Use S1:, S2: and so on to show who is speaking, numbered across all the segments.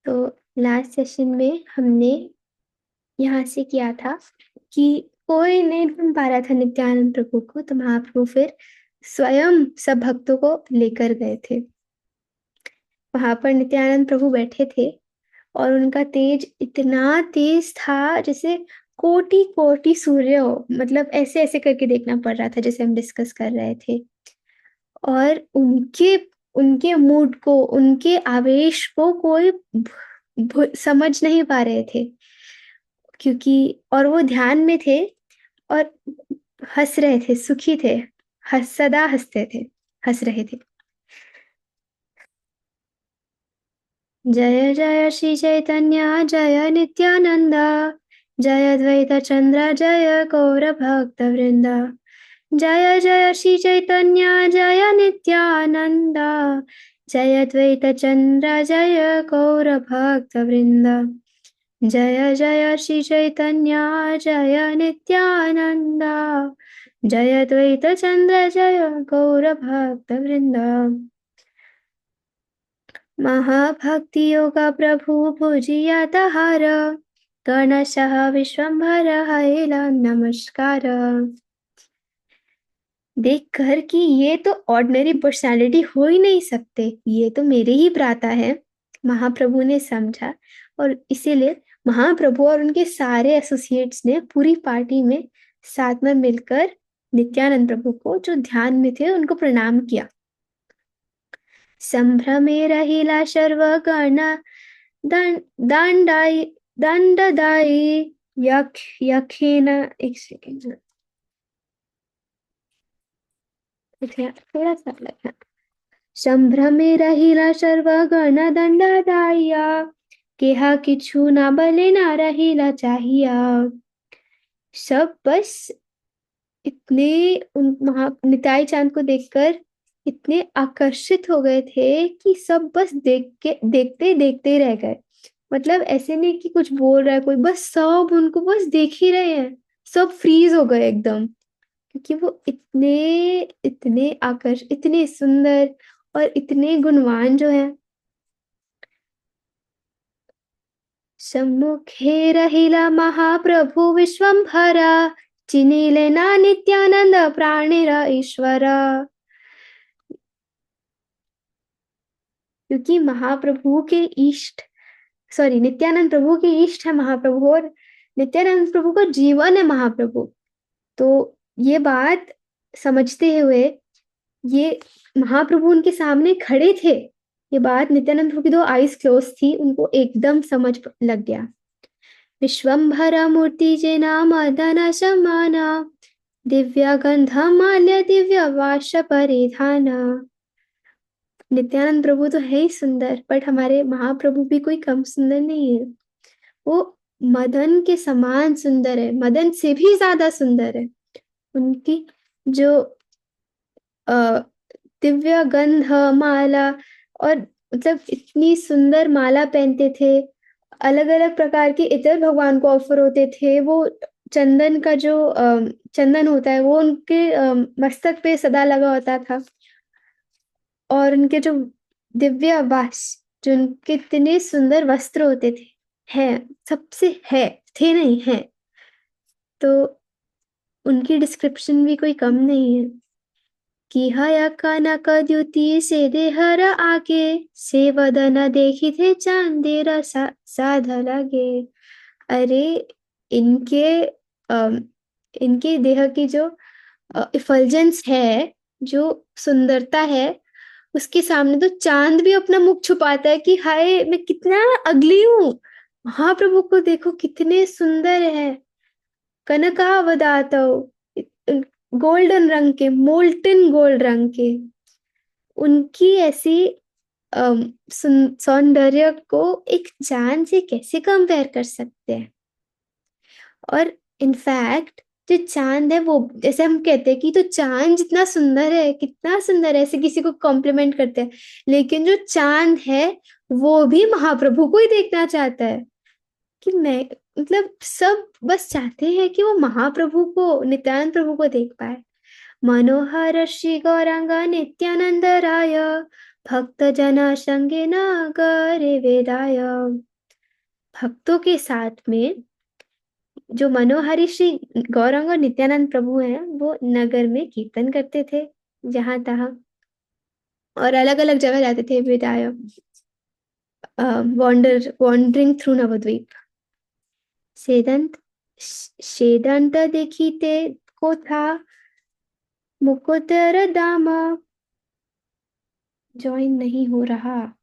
S1: तो last session में हमने यहाँ से किया था कि कोई नहीं ढूंढ पा रहा था नित्यानंद प्रभु को, तो महाप्रभु फिर स्वयं सब भक्तों को लेकर गए थे। वहां पर नित्यानंद प्रभु बैठे थे और उनका तेज इतना तेज था जैसे कोटि कोटि सूर्य हो। मतलब ऐसे ऐसे करके देखना पड़ रहा था जैसे हम डिस्कस कर रहे थे। और उनके उनके मूड को, उनके आवेश को कोई समझ नहीं पा रहे थे, क्योंकि और वो ध्यान में थे और हंस रहे थे, सुखी थे, सदा हंसते थे, हंस रहे थे। जय जय श्री चैतन्य जय नित्यानंद, जय द्वैत चंद्र जय गौर भक्त वृंद। जय जय श्री चैतन्य जय नित्यानंद, जय द्वैत चंद्र जय गौर भक्त वृंद। जय जय श्री चैतन्य जय नित्यानंद, जय द्वैत चंद्र जय गौर भक्त वृंद। महाभक्ति योग प्रभु भुजिया तहार, गणशः विश्वम्भर हैला नमस्कार। देखकर कि ये तो ऑर्डिनरी पर्सनालिटी हो ही नहीं सकते, ये तो मेरे ही भ्राता है, महाप्रभु ने समझा। और इसीलिए महाप्रभु और उनके सारे एसोसिएट्स ने पूरी पार्टी में साथ में मिलकर नित्यानंद प्रभु को, जो ध्यान में थे, उनको प्रणाम किया। संभ्रमे रहिला सर्वगण दंडाई दंडदाई यखेन। एक सेकेंड, थोड़ा सा लगा। संभ्रमे रहिला सर्वगण दंडदाया, केहा किछु ना बले ना रहिला चाहिया। सब बस इतने उन निताई चांद को देखकर इतने आकर्षित हो गए थे कि सब बस देखते देखते ही रह गए। मतलब ऐसे नहीं कि कुछ बोल रहा है कोई, बस सब उनको बस देख ही रहे हैं, सब फ्रीज हो गए एकदम, क्योंकि वो इतने इतने इतने सुंदर और इतने गुणवान जो है। सम्मुखे रहिला महाप्रभु विश्वम्भरा, चिनिले ना नित्यानंद प्राणेरा ईश्वरा। क्योंकि महाप्रभु के इष्ट, सॉरी, नित्यानंद प्रभु के इष्ट है महाप्रभु, और नित्यानंद प्रभु का जीवन है महाप्रभु। तो ये बात समझते हुए ये महाप्रभु उनके सामने खड़े थे। ये बात नित्यानंद प्रभु की दो आईज क्लोज थी, उनको एकदम समझ लग गया। विश्वम्भरा मूर्ति जना मदन समाना, दिव्य गंध माल्य दिव्य वाश परिधान। नित्यानंद प्रभु तो है ही सुंदर, बट हमारे महाप्रभु भी कोई कम सुंदर नहीं है। वो मदन के समान सुंदर है, मदन से भी ज्यादा सुंदर है। उनकी जो दिव्य गंध माला, और मतलब इतनी सुंदर माला पहनते थे, अलग अलग प्रकार के इतर भगवान को ऑफर होते थे। वो चंदन का जो चंदन होता है वो उनके मस्तक पे सदा लगा होता था। और उनके जो दिव्य आवास, जो उनके इतने सुंदर वस्त्र होते थे, है सबसे है, थे नहीं है, तो उनकी डिस्क्रिप्शन भी कोई कम नहीं है। कि हया कनक द्युति से देहर आगे, से वदन देखी थे चांदेरा साध लगे। अरे इनके इनके देह की जो इफल्जेंस है, जो सुंदरता है, उसके सामने तो चांद भी अपना मुख छुपाता है कि हाय मैं कितना अगली हूँ। महाप्रभु को देखो कितने सुंदर है। कनकावदातो, गोल्डन रंग के, मोल्टन गोल्ड रंग के, उनकी ऐसी सौंदर्य को एक चांद से कैसे कंपेयर कर सकते हैं। और इनफैक्ट जो चांद है वो, जैसे हम कहते हैं कि तो चांद जितना सुंदर है, कितना सुंदर है, ऐसे किसी को कॉम्प्लीमेंट करते हैं, लेकिन जो चांद है वो भी महाप्रभु को ही देखना चाहता है। कि मैं, मतलब सब बस चाहते हैं कि वो महाप्रभु को, नित्यानंद प्रभु को देख पाए। मनोहर श्री गौरांग नित्यानंद राय, भक्त जना संगे न करे वेदाय। भक्तों के साथ में जो मनोहरी श्री गौरांग और नित्यानंद प्रभु हैं, वो नगर में कीर्तन करते थे जहां तहां, और अलग अलग जगह जाते थे विदाय, वॉन्डरिंग थ्रू नवद्वीप। सेदंत सेदंत देखीते को था मुकुतर दामा। ज्वाइन नहीं हो रहा,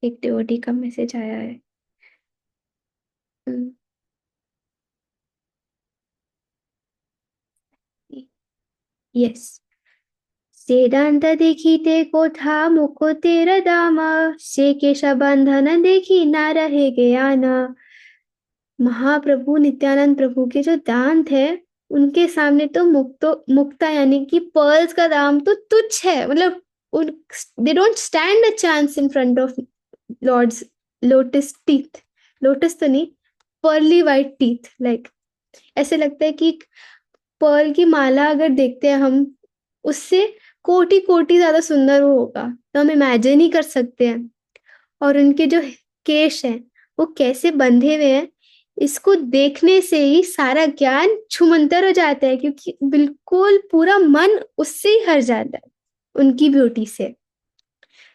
S1: एक डिवोटी का मैसेज आया है। यस। सेदांत देखीते को था मुकुतेर दामा, से केश बंधन देखी ना रहे ज्ञान। महाप्रभु नित्यानंद प्रभु के जो दाम थे, उनके सामने तो मुक्ता यानी कि पर्ल्स का दाम तो तुच्छ है। मतलब उन they don't stand a chance in front of Lord's lotus teeth. Lotus तो नहीं, पर्ली वाइट टीथ। लाइक ऐसे लगता है कि पर्ल की माला अगर देखते हैं हम, उससे कोटि कोटि ज्यादा सुंदर वो होगा, तो हम इमेजिन ही कर सकते हैं। और उनके जो केश हैं, वो कैसे बंधे हुए हैं, इसको देखने से ही सारा ज्ञान छूमंतर हो जाता है, क्योंकि बिल्कुल पूरा मन उससे ही हर जाता है उनकी ब्यूटी से।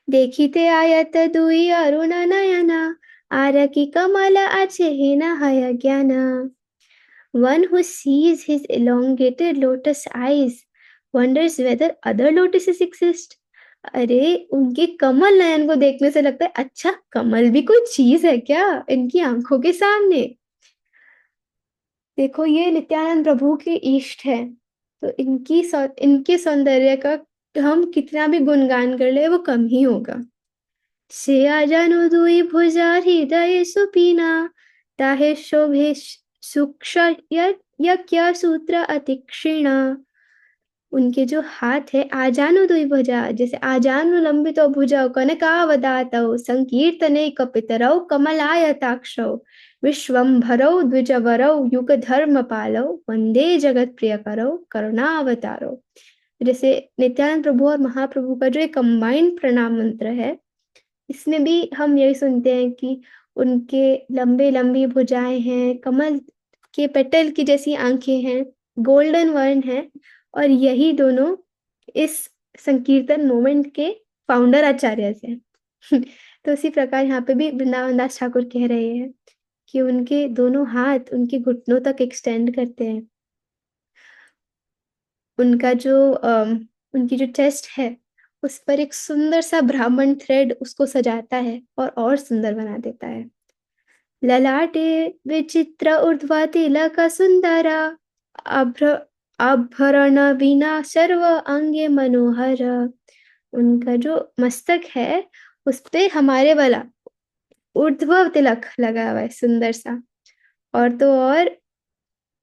S1: देखिते आयत दुई अरुण नयना, आर की कमल आछे ही न हय ज्ञान। One who sees his elongated lotus eyes wonders whether other lotuses exist. अरे उनके कमल नयन को देखने से लगता है, अच्छा कमल भी कोई चीज है क्या इनकी आंखों के सामने। देखो ये नित्यानंद प्रभु के इष्ट है, तो इनके सौंदर्य का हम कितना भी गुणगान कर ले वो कम ही होगा। से आजानु दुई भुजा हृदय सुपीना, ताहे शोभे सूक्ष्म यज्ञ सूत्र अतिक्षीणा। उनके जो हाथ है, आजानु दुई भुजा, जैसे आजानु लंबित भुजौ कनकावदातौ, संकीर्तने कपितरौ कमलायताक्षौ, विश्वम्भरौ द्विजवरौ युगधर्मपालौ, वंदे जगत प्रियकरौ करुणावतारौ। जैसे नित्यानंद प्रभु और महाप्रभु का जो एक कंबाइंड प्रणाम मंत्र है, इसमें भी हम यही सुनते हैं कि उनके लंबे लंबी भुजाएं हैं, कमल के पेटल की जैसी आंखें हैं, गोल्डन वर्ण है, और यही दोनों इस संकीर्तन मोमेंट के फाउंडर आचार्य हैं। तो इसी प्रकार यहाँ पे भी वृंदावन दास ठाकुर कह रहे हैं कि उनके दोनों हाथ उनके घुटनों तक एक्सटेंड करते हैं। उनका जो उनकी जो चेस्ट है, उस पर एक सुंदर सा ब्राह्मण थ्रेड उसको सजाता है और सुंदर बना देता है। ललाटे विचित्र ऊर्ध्वा तिलक सुंदरा, आभ्र आभरण बिना सर्व अंगे मनोहर। उनका जो मस्तक है, उस पे हमारे वाला ऊर्ध्व तिलक लगा हुआ है सुंदर सा। और तो और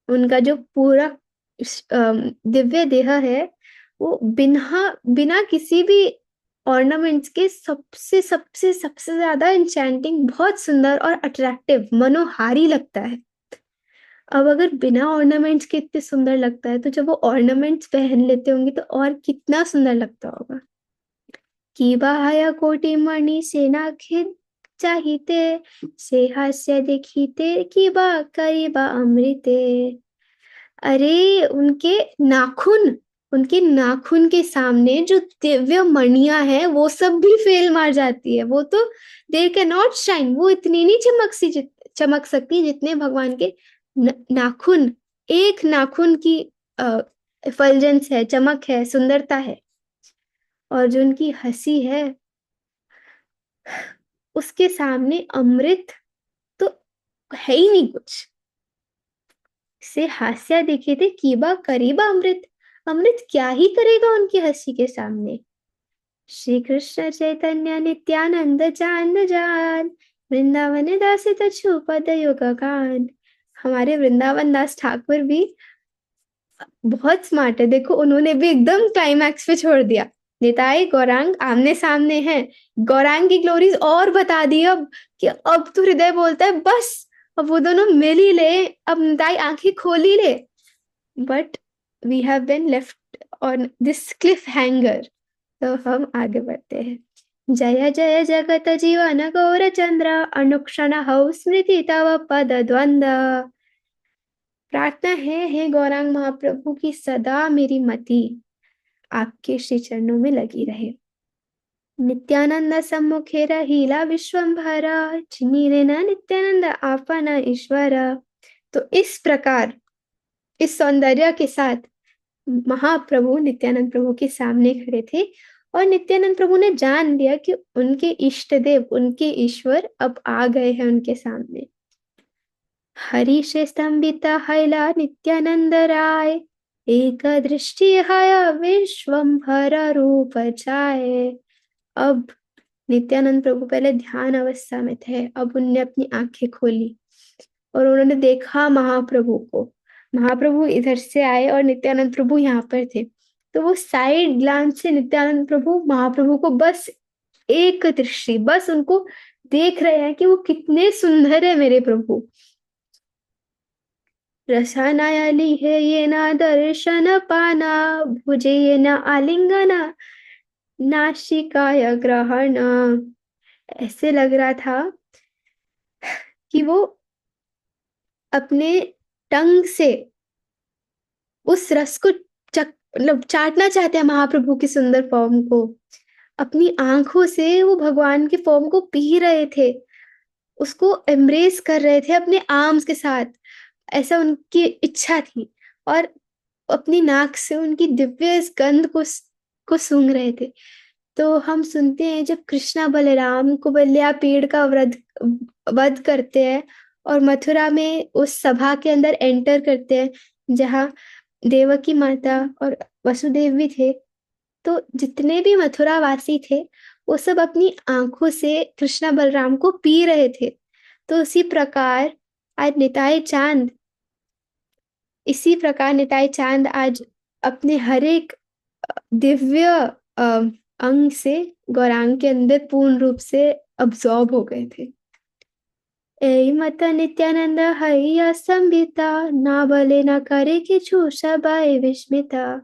S1: उनका जो पूरा दिव्य देह है, वो बिना बिना किसी भी ऑर्नामेंट्स के सबसे सबसे सबसे ज्यादा इंचेंटिंग, बहुत सुंदर और अट्रैक्टिव मनोहारी लगता है। अब अगर बिना ऑर्नामेंट्स के इतने सुंदर लगता है, तो जब वो ऑर्नामेंट्स पहन लेते होंगे तो और कितना सुंदर लगता होगा। की बाहया कोटि मणि सेनाखे चाहिते, से हास्य देखीते की बा करीबा अमृते। अरे उनके नाखून के सामने जो दिव्य मणियां हैं, वो सब भी फेल मार जाती है। वो तो दे कैन नॉट शाइन, वो इतनी नहीं चमक सकती जितने भगवान के नाखून, एक नाखून की एफल्जेंस है, चमक है, सुंदरता है। और जो उनकी हंसी है, उसके सामने अमृत तो है ही नहीं कुछ। से हास्य देखे थे कीबा करीबा अमृत, अमृत क्या ही करेगा उनकी हंसी के सामने। श्री कृष्ण चैतन्य नित्यानंद जान जान, वृंदावन दास तछु पद युग गान। हमारे वृंदावन दास ठाकुर भी बहुत स्मार्ट है। देखो उन्होंने भी एकदम क्लाइमैक्स पे छोड़ दिया। निताई गौरांग आमने सामने हैं, गौरांग की ग्लोरीज और बता दी अब, कि अब तो हृदय बोलता है बस, अब वो दोनों मिल ही ले, अब निताई आंखें खोल ही ले। But we have been left on this cliffhanger. तो हम आगे बढ़ते हैं। जय जय जगत जीवन गौरचंद्र, अनुक्षण हौ स्मृति तव पद द्वंद। प्रार्थना है हे गौरांग महाप्रभु की सदा मेरी मति आपके श्री चरणों में लगी रहे। नित्यानंद सम्मुखे रहीला विश्वंभर, जिनी न नित्यानंद आपन ईश्वर। तो इस प्रकार इस सौंदर्य के साथ महाप्रभु नित्यानंद प्रभु के सामने खड़े थे और नित्यानंद प्रभु ने जान लिया कि उनके इष्ट देव, उनके ईश्वर अब आ गए हैं उनके सामने। हरि से स्तंभित हैला नित्यानंद राय, एक दृष्टि हय विश्वंभर रूप जाए। अब नित्यानंद प्रभु पहले ध्यान अवस्था में थे, अब उनने अपनी आंखें खोली और उन्होंने देखा महाप्रभु को। महाप्रभु इधर से आए और नित्यानंद प्रभु यहाँ पर थे, तो वो साइड ग्लांस से नित्यानंद प्रभु महाप्रभु को बस एक दृष्टि, बस उनको देख रहे हैं कि वो कितने सुंदर है मेरे प्रभु। रसानायली है ये ना दर्शन पाना, भुजे ये ना आलिंगना, नासिकाय ग्रहण। ऐसे लग रहा था कि वो अपने टंग से उस रस को मतलब चाटना चाहते हैं महाप्रभु की सुंदर फॉर्म को। अपनी आंखों से वो भगवान के फॉर्म को पी रहे थे, उसको एम्ब्रेस कर रहे थे अपने आर्म्स के साथ, ऐसा उनकी इच्छा थी। और अपनी नाक से उनकी दिव्य इस गंध को सूंघ रहे थे। तो हम सुनते हैं जब कृष्णा बलराम को बलिया पेड़ का वध करते हैं और मथुरा में उस सभा के अंदर एंटर करते हैं जहाँ देवकी माता और वसुदेव भी थे, तो जितने भी मथुरा वासी थे वो सब अपनी आंखों से कृष्णा बलराम को पी रहे थे। तो इसी प्रकार निताई चांद आज अपने हर एक दिव्य अंग से गौरांग के अंदर पूर्ण रूप से अब्सॉर्ब हो गए थे। ए मत नित्यानंद हैया संबिता, ना बले ना करे किछु सबाए विस्मिता।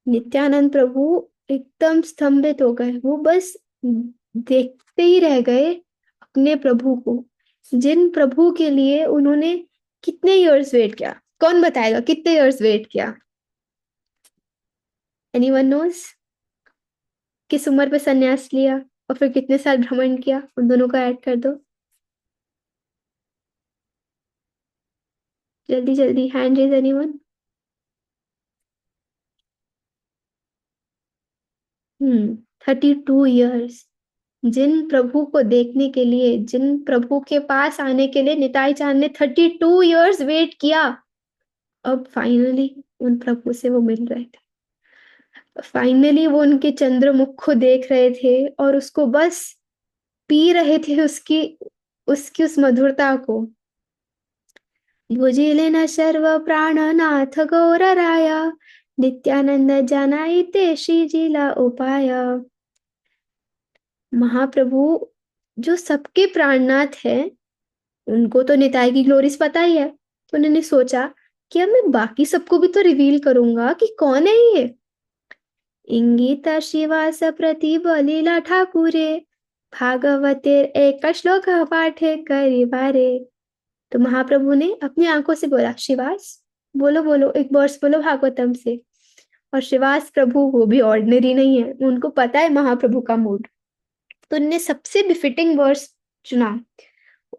S1: नित्यानंद प्रभु एकदम स्तंभित हो गए, वो बस देखते ही रह गए अपने प्रभु को, जिन प्रभु के लिए उन्होंने कितने इयर्स वेट किया। कौन बताएगा कितने इयर्स वेट किया? Anyone knows? किस उम्र पे सन्यास लिया और फिर कितने साल भ्रमण किया, उन दोनों का ऐड कर दो जल्दी जल्दी। Hand raise anyone? 32 इयर्स। जिन प्रभु को देखने के लिए, जिन प्रभु के पास आने के लिए निताई चांद ने 32 इयर्स वेट किया, अब फाइनली उन प्रभु से वो मिल रहे थे। फाइनली वो उनके चंद्रमुख को देख रहे थे और उसको बस पी रहे थे, उसकी उसकी उस मधुरता को। भुजिले न सर्व प्राणनाथ गौर राया, नित्यानंद जनाई ते श्रीजिला उपाय। महाप्रभु जो सबके प्राणनाथ है, उनको तो निताई की ग्लोरीज पता ही है, तो उन्होंने सोचा कि अब मैं बाकी सबको भी तो रिवील करूंगा कि कौन है ये। इंगिता शिवास प्रति बलिला ठाकुरे, भागवतेर एक श्लोक पाठे करिवारे। तो महाप्रभु ने अपनी आंखों से बोला, शिवास बोलो बोलो एक वर्स बोलो भागवतम से। और शिवास प्रभु वो भी ऑर्डिनरी नहीं है, उनको पता है महाप्रभु का मूड, तो उनने सबसे बिफिटिंग वर्स चुना।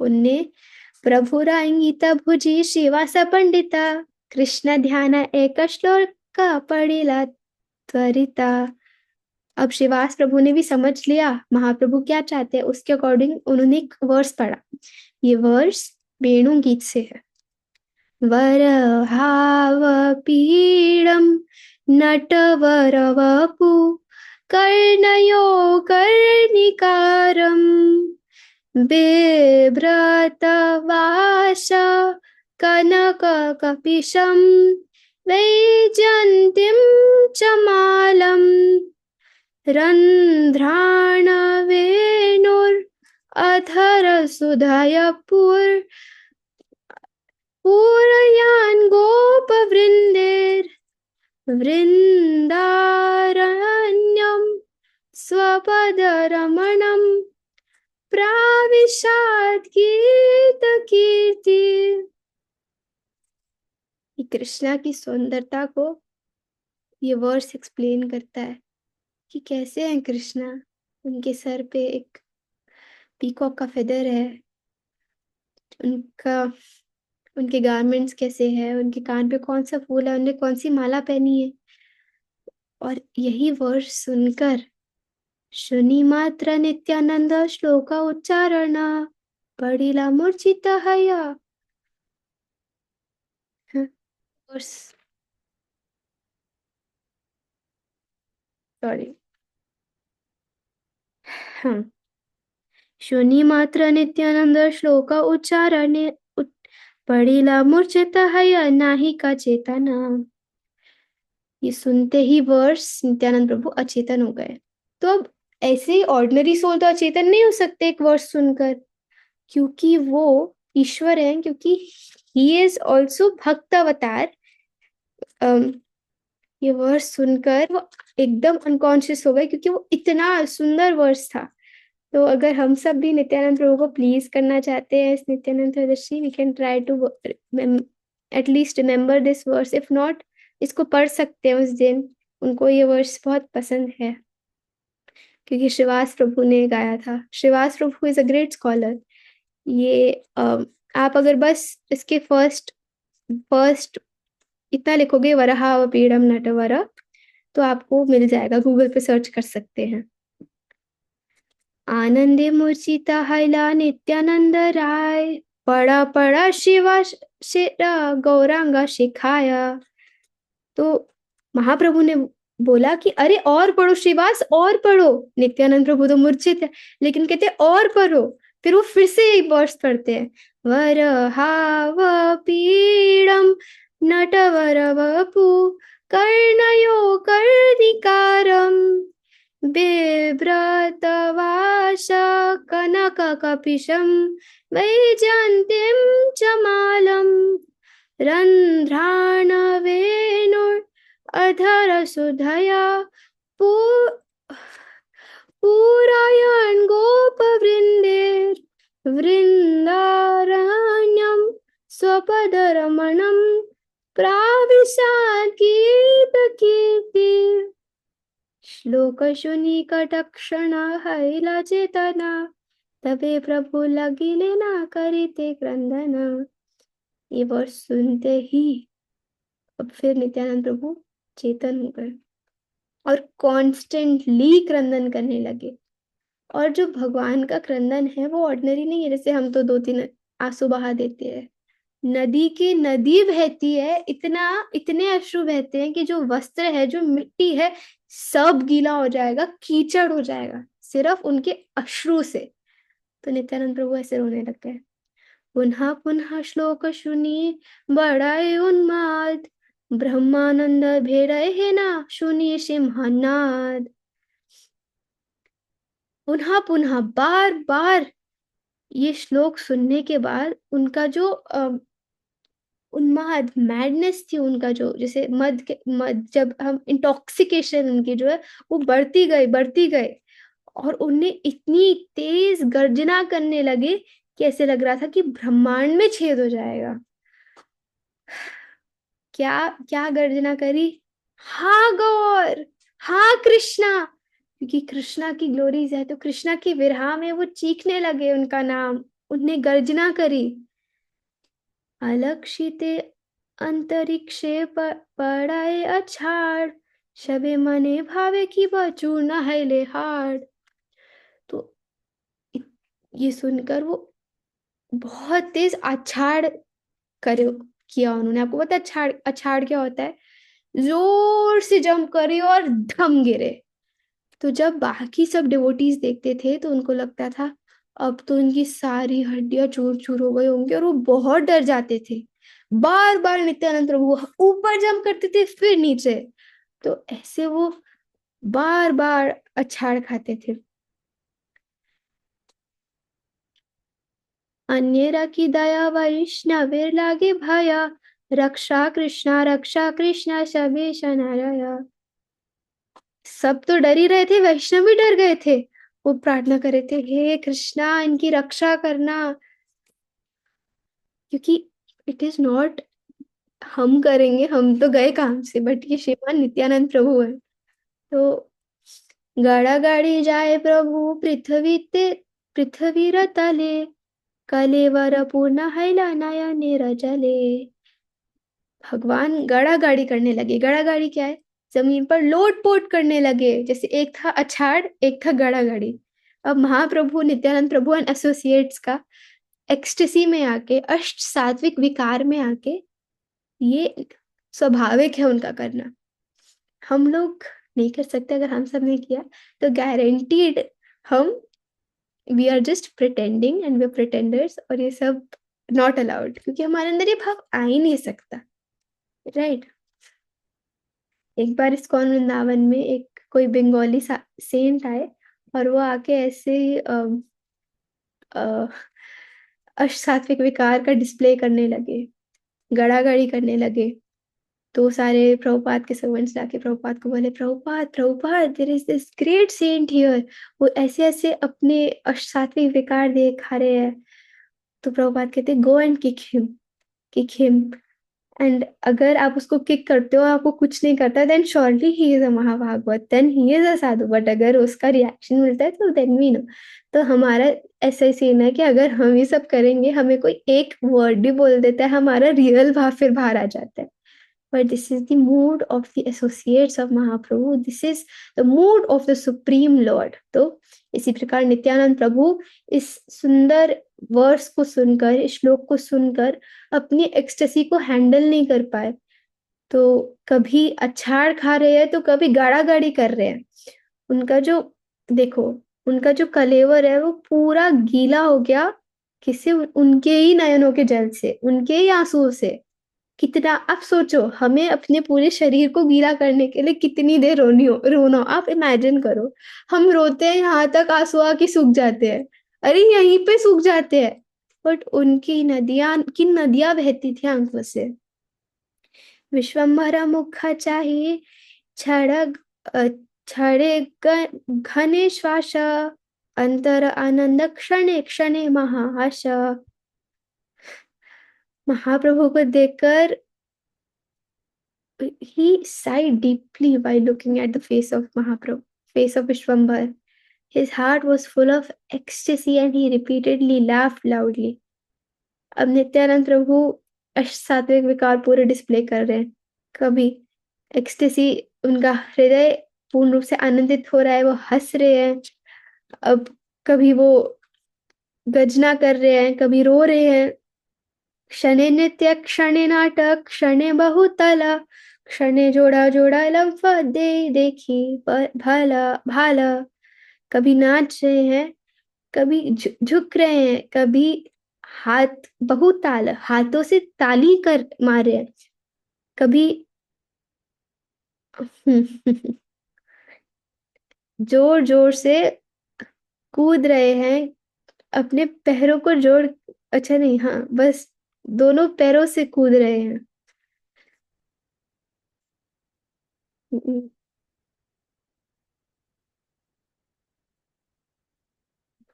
S1: उनने प्रभुरा इंगिता भुजी शिवास पंडिता, कृष्ण ध्यान एक श्लोक पढ़िला त्वरिता। अब शिवास प्रभु ने भी समझ लिया महाप्रभु क्या चाहते हैं, उसके अकॉर्डिंग उन्होंने एक वर्स पढ़ा। ये वर्स वेणु गीत से है। वरहाव पीडम नटवर वपु, कर्णयो कर्णिकारम, बिभ्रत वास कनक कपिशम, वैजयन्तीं च मालम, रन्ध्राण वेणुर अधर सुधय पूरयान गोप वृंदेर वृंदारण्यम स्वपदरमणं प्राविशात् गीतकीर्ति। ये कृष्णा की सुंदरता को ये वर्स एक्सप्लेन करता है कि कैसे हैं कृष्णा। उनके सर पे एक पीकॉक का फेदर है, उनका उनके गारमेंट्स कैसे हैं, उनके कान पे कौन सा फूल है, उन्होंने कौन सी माला पहनी है। और यही वर्ष सुनकर शुनि मात्र नित्यानंद श्लोक उच्चारण पडिला मूर्छित हया। सॉरी। हाँ, शुनि मात्र नित्यानंद श्लोक उच्चारणे पडिला मूर्छित हया नाहिका चेतना। ये सुनते ही वर्ष नित्यानंद प्रभु अचेतन हो गए। तो अब ऐसे ही ऑर्डिनरी सोल तो अचेतन नहीं हो सकते एक वर्ष सुनकर, क्योंकि वो ईश्वर है, क्योंकि ही इज ऑल्सो भक्त अवतार। ये वर्ष सुनकर वो एकदम अनकॉन्शियस हो गए, क्योंकि वो इतना सुंदर वर्ष था। तो अगर हम सब भी नित्यानंद प्रभु को प्लीज करना चाहते हैं इस Nityananda Trayodashi, we can try to at least remember this verse. If not, इसको पढ़ सकते हैं उस दिन। उनको ये वर्ष बहुत पसंद है, क्योंकि श्रीवास प्रभु ने गाया था। श्रीवास प्रभु इज अ ग्रेट स्कॉलर। ये आप अगर बस इसके फर्स्ट फर्स्ट इतना लिखोगे वराह पीड़म नटवर, तो आपको मिल जाएगा, गूगल पे सर्च कर सकते हैं। आनंदे मूर्छिता हैला नित्यानंद राय, पड़ा पड़ा शिवा शिरा गौरांगा शिखाया। तो महाप्रभु ने बोला कि अरे और पढ़ो श्रीवास, और पढ़ो। नित्यानंद प्रभु तो मूर्छित है, लेकिन कहते और पढ़ो। फिर वो फिर से एक वर्ष पढ़ते हैं, वरहाव पीड़म नटवर वपु कर्णयो कर्णिकारम बिभ्रतवास कनककपिशं वैजयन्तीं च मालम् रन्ध्राणवेणुरधरसुधया पूरयन् गोपवृन्दैर्वृन्दारण्यं स्वपदरमणं प्राविशात् गीतकीर्ति। श्लोकशुनि कटक्षण हैला चेतना, तबे प्रभु लगिले ना करिते क्रंदन। ये वर्ष सुनते ही अब फिर नित्यानंद प्रभु चेतन हो गए और कॉन्स्टेंटली क्रंदन करने लगे। और जो भगवान का क्रंदन है वो ऑर्डिनरी नहीं है, जैसे हम तो 2-3 आंसू बहा देते हैं। नदी की नदी बहती है, इतना इतने अश्रु बहते हैं कि जो वस्त्र है, जो मिट्टी है, सब गीला हो जाएगा, कीचड़ हो जाएगा सिर्फ उनके अश्रु से। तो नित्यानंद प्रभु ऐसे रोने लग गए। पुनः पुनः श्लोक सुनी बड़ाई उन्माद, ब्रह्मानंद भेड़े है ना सुनी सिंहनाद। पुनः पुनः बार बार ये श्लोक सुनने के बाद उनका जो उन्माद, मैडनेस थी उनका, जो जैसे मद जब हम इंटॉक्सिकेशन उनकी जो है वो बढ़ती गई। और उन्हें इतनी तेज गर्जना करने लगे कि ऐसे लग रहा था कि ब्रह्मांड में छेद हो जाएगा। क्या क्या गर्जना करी? हाँ गौर, हाँ कृष्णा। क्योंकि कृष्णा की ग्लोरीज है, तो कृष्णा की विरह में वो चीखने लगे उनका नाम, उन्हें गर्जना करी। अलक्षिते अंतरिक्षे पड़ाए अछाड़, शबे मने भावे की बचूर्ण हैले हाड़। तो ये सुनकर वो बहुत तेज अछाड़ करे किया उन्होंने। आपको पता है अछाड़, अछाड़ क्या होता है? जोर से जंप करे और धम गिरे। तो जब बाकी सब डिवोटीज देखते थे तो उनको लगता था अब तो इनकी सारी हड्डियां चूर चूर हो गई होंगी, और वो बहुत डर जाते थे। बार बार नित्यानंद प्रभु ऊपर जंप करते थे फिर नीचे, तो ऐसे वो बार बार अछाड़ खाते थे। अन्येरा की दया वैष्णवेर लागे भया, रक्षा कृष्णा सबे शनाया। सब तो डर ही रहे थे, वैष्णव भी डर गए थे। वो प्रार्थना कर रहे थे, हे कृष्णा इनकी रक्षा करना, क्योंकि इट इज नॉट हम करेंगे, हम तो गए काम से, बट ये श्रीमान नित्यानंद प्रभु है। तो गाड़ा गाड़ी जाए प्रभु पृथ्वी ते, पृथ्वी तले, कलेवर पूर्ण हैला नयने रजले। भगवान गड़ा गाड़ी करने लगे। गड़ा गाड़ी क्या है? जमीन पर लोट पोट करने लगे, जैसे एक था अछाड़, एक था गड़ा गाड़ी। अब महाप्रभु नित्यानंद प्रभु एंड एसोसिएट्स का एक्सटेसी में आके, अष्ट सात्विक विकार में आके, ये स्वाभाविक है उनका करना। हम लोग नहीं कर सकते। अगर हम सब ने किया तो गारंटीड हम, we are just pretending and we are pretenders, और ये सब नॉट अलाउड, क्योंकि हमारे अंदर ये भाव आ ही नहीं सकता, राइट? एक बार इस्कॉन वृंदावन में एक कोई बंगाली सेंट आए, और वो आके ऐसे ही अष्ट विकार का डिस्प्ले करने लगे, गड़ागड़ी करने लगे। तो सारे प्रभुपाद के सर्वेंट्स जाके प्रभुपाद को बोले, Prabhupada Prabhupada, there is this great saint here, वो ऐसे ऐसे अपने अष्ट विकार दिखा रहे हैं। तो प्रभुपाद कहते, go and kick him. And अगर आप उसको किक करते हो, आपको कुछ नहीं करता, then surely he is a mahabhagavata, then he is a sadhu. But अगर उसका रिएक्शन मिलता है तो देन वी नो। तो हमारा ऐसा ही सीन है कि अगर हम ये सब करेंगे, हमें कोई एक वर्ड भी बोल देता है, हमारा रियल भाव फिर बाहर आ जाता है। But this is the mood of the associates of Mahaprabhu. This is the mood of the Supreme Lord. तो इसी प्रकार नित्यानंद प्रभु इस सुंदर वर्स को सुनकर, इस श्लोक को सुनकर अपनी एक्सटेसी को हैंडल नहीं कर पाए। तो कभी अछाड़ खा रहे हैं तो कभी गाड़ा गाड़ी कर रहे हैं। उनका जो, देखो, उनका जो कलेवर है वो पूरा गीला हो गया, किससे? उनके ही नयनों के जल से, उनके ही आंसुओं से। कितना, आप सोचो, हमें अपने पूरे शरीर को गीला करने के लिए कितनी देर रोना हो, आप इमेजिन करो। हम रोते हैं, यहाँ तक आंसू आके सूख जाते हैं, अरे यहीं पे सूख जाते हैं। बट उनकी नदियां बहती थी आंखों से। विश्वम्भर मुख चाहिए छड़ग छड़े घने श्वास, अंतर आनंद क्षणे क्षणे महाहास। महाप्रभु को देखकर he sighed deeply while looking at the face of Mahaprabhu, face of Vishwambar. His heart was full of ecstasy and he repeatedly laughed loudly. अब नित्यानंद प्रभु अष्ट विकार पूरे डिस्प्ले कर रहे हैं। कभी एक्सटेसी, उनका हृदय पूर्ण रूप से आनंदित हो रहा है, वो हंस रहे हैं। अब कभी वो गर्जना कर रहे हैं, कभी रो रहे हैं। क्षणे नृत्य क्षणे नाटक क्षणे बहुतला, क्षणे जोड़ा जोड़ा लम्फ दे देखी भाला भाला। कभी नाच रहे हैं, कभी झुक रहे हैं, कभी हाथ बहुताल, हाथों से ताली कर मारे हैं, कभी जोर जोर से कूद रहे हैं, अपने पैरों को जोड़, अच्छा नहीं, हाँ, बस दोनों पैरों से कूद रहे हैं।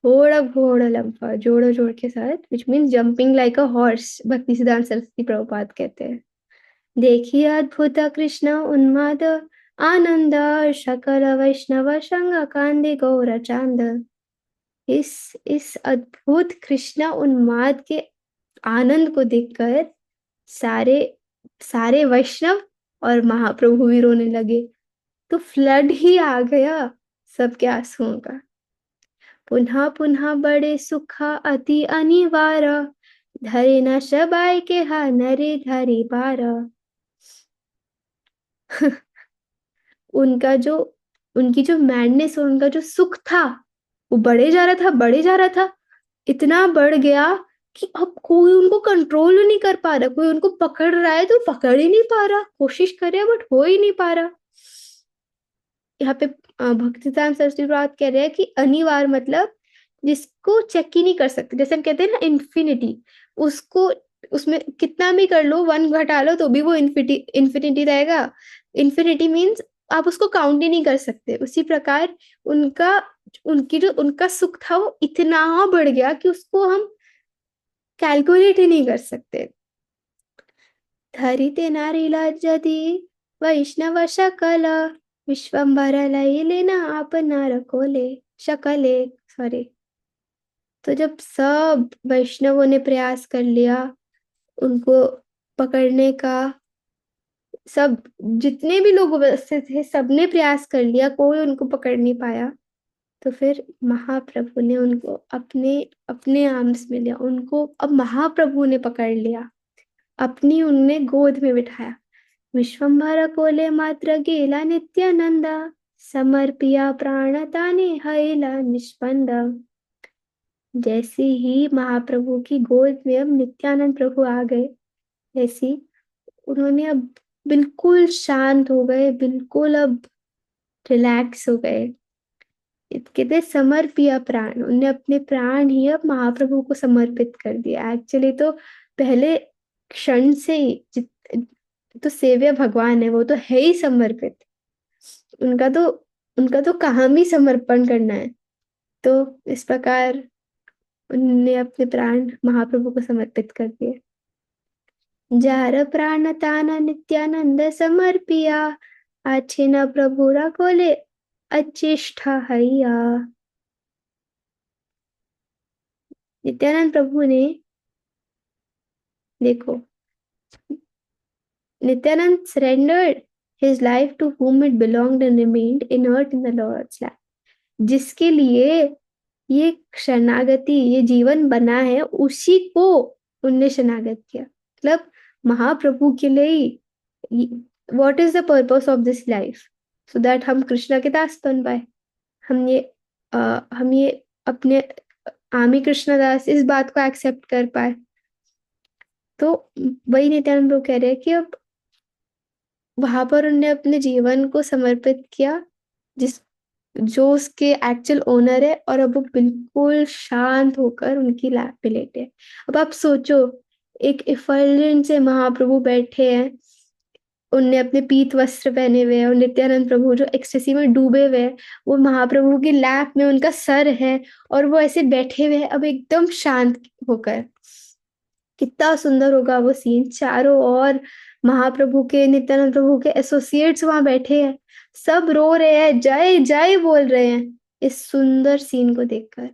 S1: थोड़ा घोड़ा लंबा जोड़ो जोड़ के साथ, which means jumping like a horse, भक्ति सिद्धांत सरस्वती प्रभुपाद कहते हैं। देखिए अद्भुत कृष्ण उन्माद आनंद, सकल वैष्णव संग कांदे गौर चांद। इस अद्भुत कृष्ण उन्माद के आनंद को देखकर सारे सारे वैष्णव और महाप्रभु भी रोने लगे। तो फ्लड ही आ गया सबके आंसुओं का। पुनः पुनः बड़े सुखा अति अनिवार्य, धरे न शबाय के हा नरे धरे बारा। उनका जो, उनकी जो मैडनेस और उनका जो सुख था, वो बढ़े जा रहा था, बढ़े जा रहा था। इतना बढ़ गया कि अब कोई उनको कंट्रोल नहीं कर पा रहा। कोई उनको पकड़ रहा है तो पकड़ ही नहीं पा रहा, कोशिश करे बट हो ही नहीं पा रहा। यहाँ पे भक्तिसिद्धांत सरस्वती बात कह रहे हैं कि अनिवार्य मतलब जिसको चेक ही नहीं कर सकते। जैसे हम कहते हैं ना इन्फिनिटी, उसको, उसमें कितना भी कर लो, वन घटा लो तो भी वो इन्फिनिटी रहेगा। इन्फिनिटी मीन्स आप उसको काउंट ही नहीं कर सकते। उसी प्रकार उनका उनका सुख था वो इतना बढ़ गया कि उसको हम कैलकुलेट ही नहीं कर सकते। धरिते नारीला जदि वैष्णव शकल, विश्वम्भर लैले न आप नर कोले शकले, सॉरी। तो जब सब वैष्णवों ने प्रयास कर लिया उनको पकड़ने का, सब जितने भी लोग उपस्थित थे सबने प्रयास कर लिया, कोई उनको पकड़ नहीं पाया। तो फिर महाप्रभु ने उनको अपने अपने आर्म्स में लिया, उनको अब महाप्रभु ने पकड़ लिया, अपनी उनने गोद में बिठाया। विश्वम्भर कोले मात्र गेला नित्यानंदा, समर्पिया प्राणताने हैला निष्पंद। जैसे ही महाप्रभु की गोद में अब नित्यानंद प्रभु आ गए, ऐसी उन्होंने अब बिल्कुल शांत हो गए, बिल्कुल अब रिलैक्स हो गए। कहते समर्पिया प्राण, उन्हें अपने प्राण ही अब महाप्रभु को समर्पित कर दिया। एक्चुअली तो पहले क्षण से ही तो सेव्य भगवान है, वो तो है ही समर्पित। उनका तो उनका तो काम ही समर्पण करना है। तो इस प्रकार उन्होंने अपने प्राण महाप्रभु को समर्पित कर दिए। जार प्राण तान नित्यानंद समर्पिया, आछे न प्रभुरा कोले अचिष्ठ हैया। नित्यानंद प्रभु ने, देखो, Nityanand surrendered his life to whom it belonged and remained inert in the Lord's lap. जिसके लिए ये शरणागति, ये जीवन बना है, उसी को उनने शरणागत किया। मतलब महाप्रभु के लिए what is the purpose of this life, so that हम कृष्ण के दास बन पाए। हम ये अपने आमी कृष्णदास इस बात को एक्सेप्ट कर पाए। तो वही नित्यानंद प्रभु कह रहे हैं कि अब वहां पर उन्होंने अपने जीवन को समर्पित किया, जिस जो उसके एक्चुअल ओनर है, और अब वो बिल्कुल शांत होकर उनकी लैप पे लेटे हैं। अब आप सोचो, एक इफल्जेंट से महाप्रभु बैठे हैं, उनने अपने पीत वस्त्र पहने हुए हैं, और नित्यानंद प्रभु जो एक्सटेसी में डूबे हुए हैं, वो महाप्रभु की लैप में उनका सर है, और वो ऐसे बैठे हुए हैं अब एकदम शांत होकर। कितना सुंदर होगा वो सीन। चारों ओर महाप्रभु के, नित्यानंद प्रभु के एसोसिएट्स वहां बैठे हैं, सब रो रहे हैं, जय जय बोल रहे हैं इस सुंदर सीन को देखकर।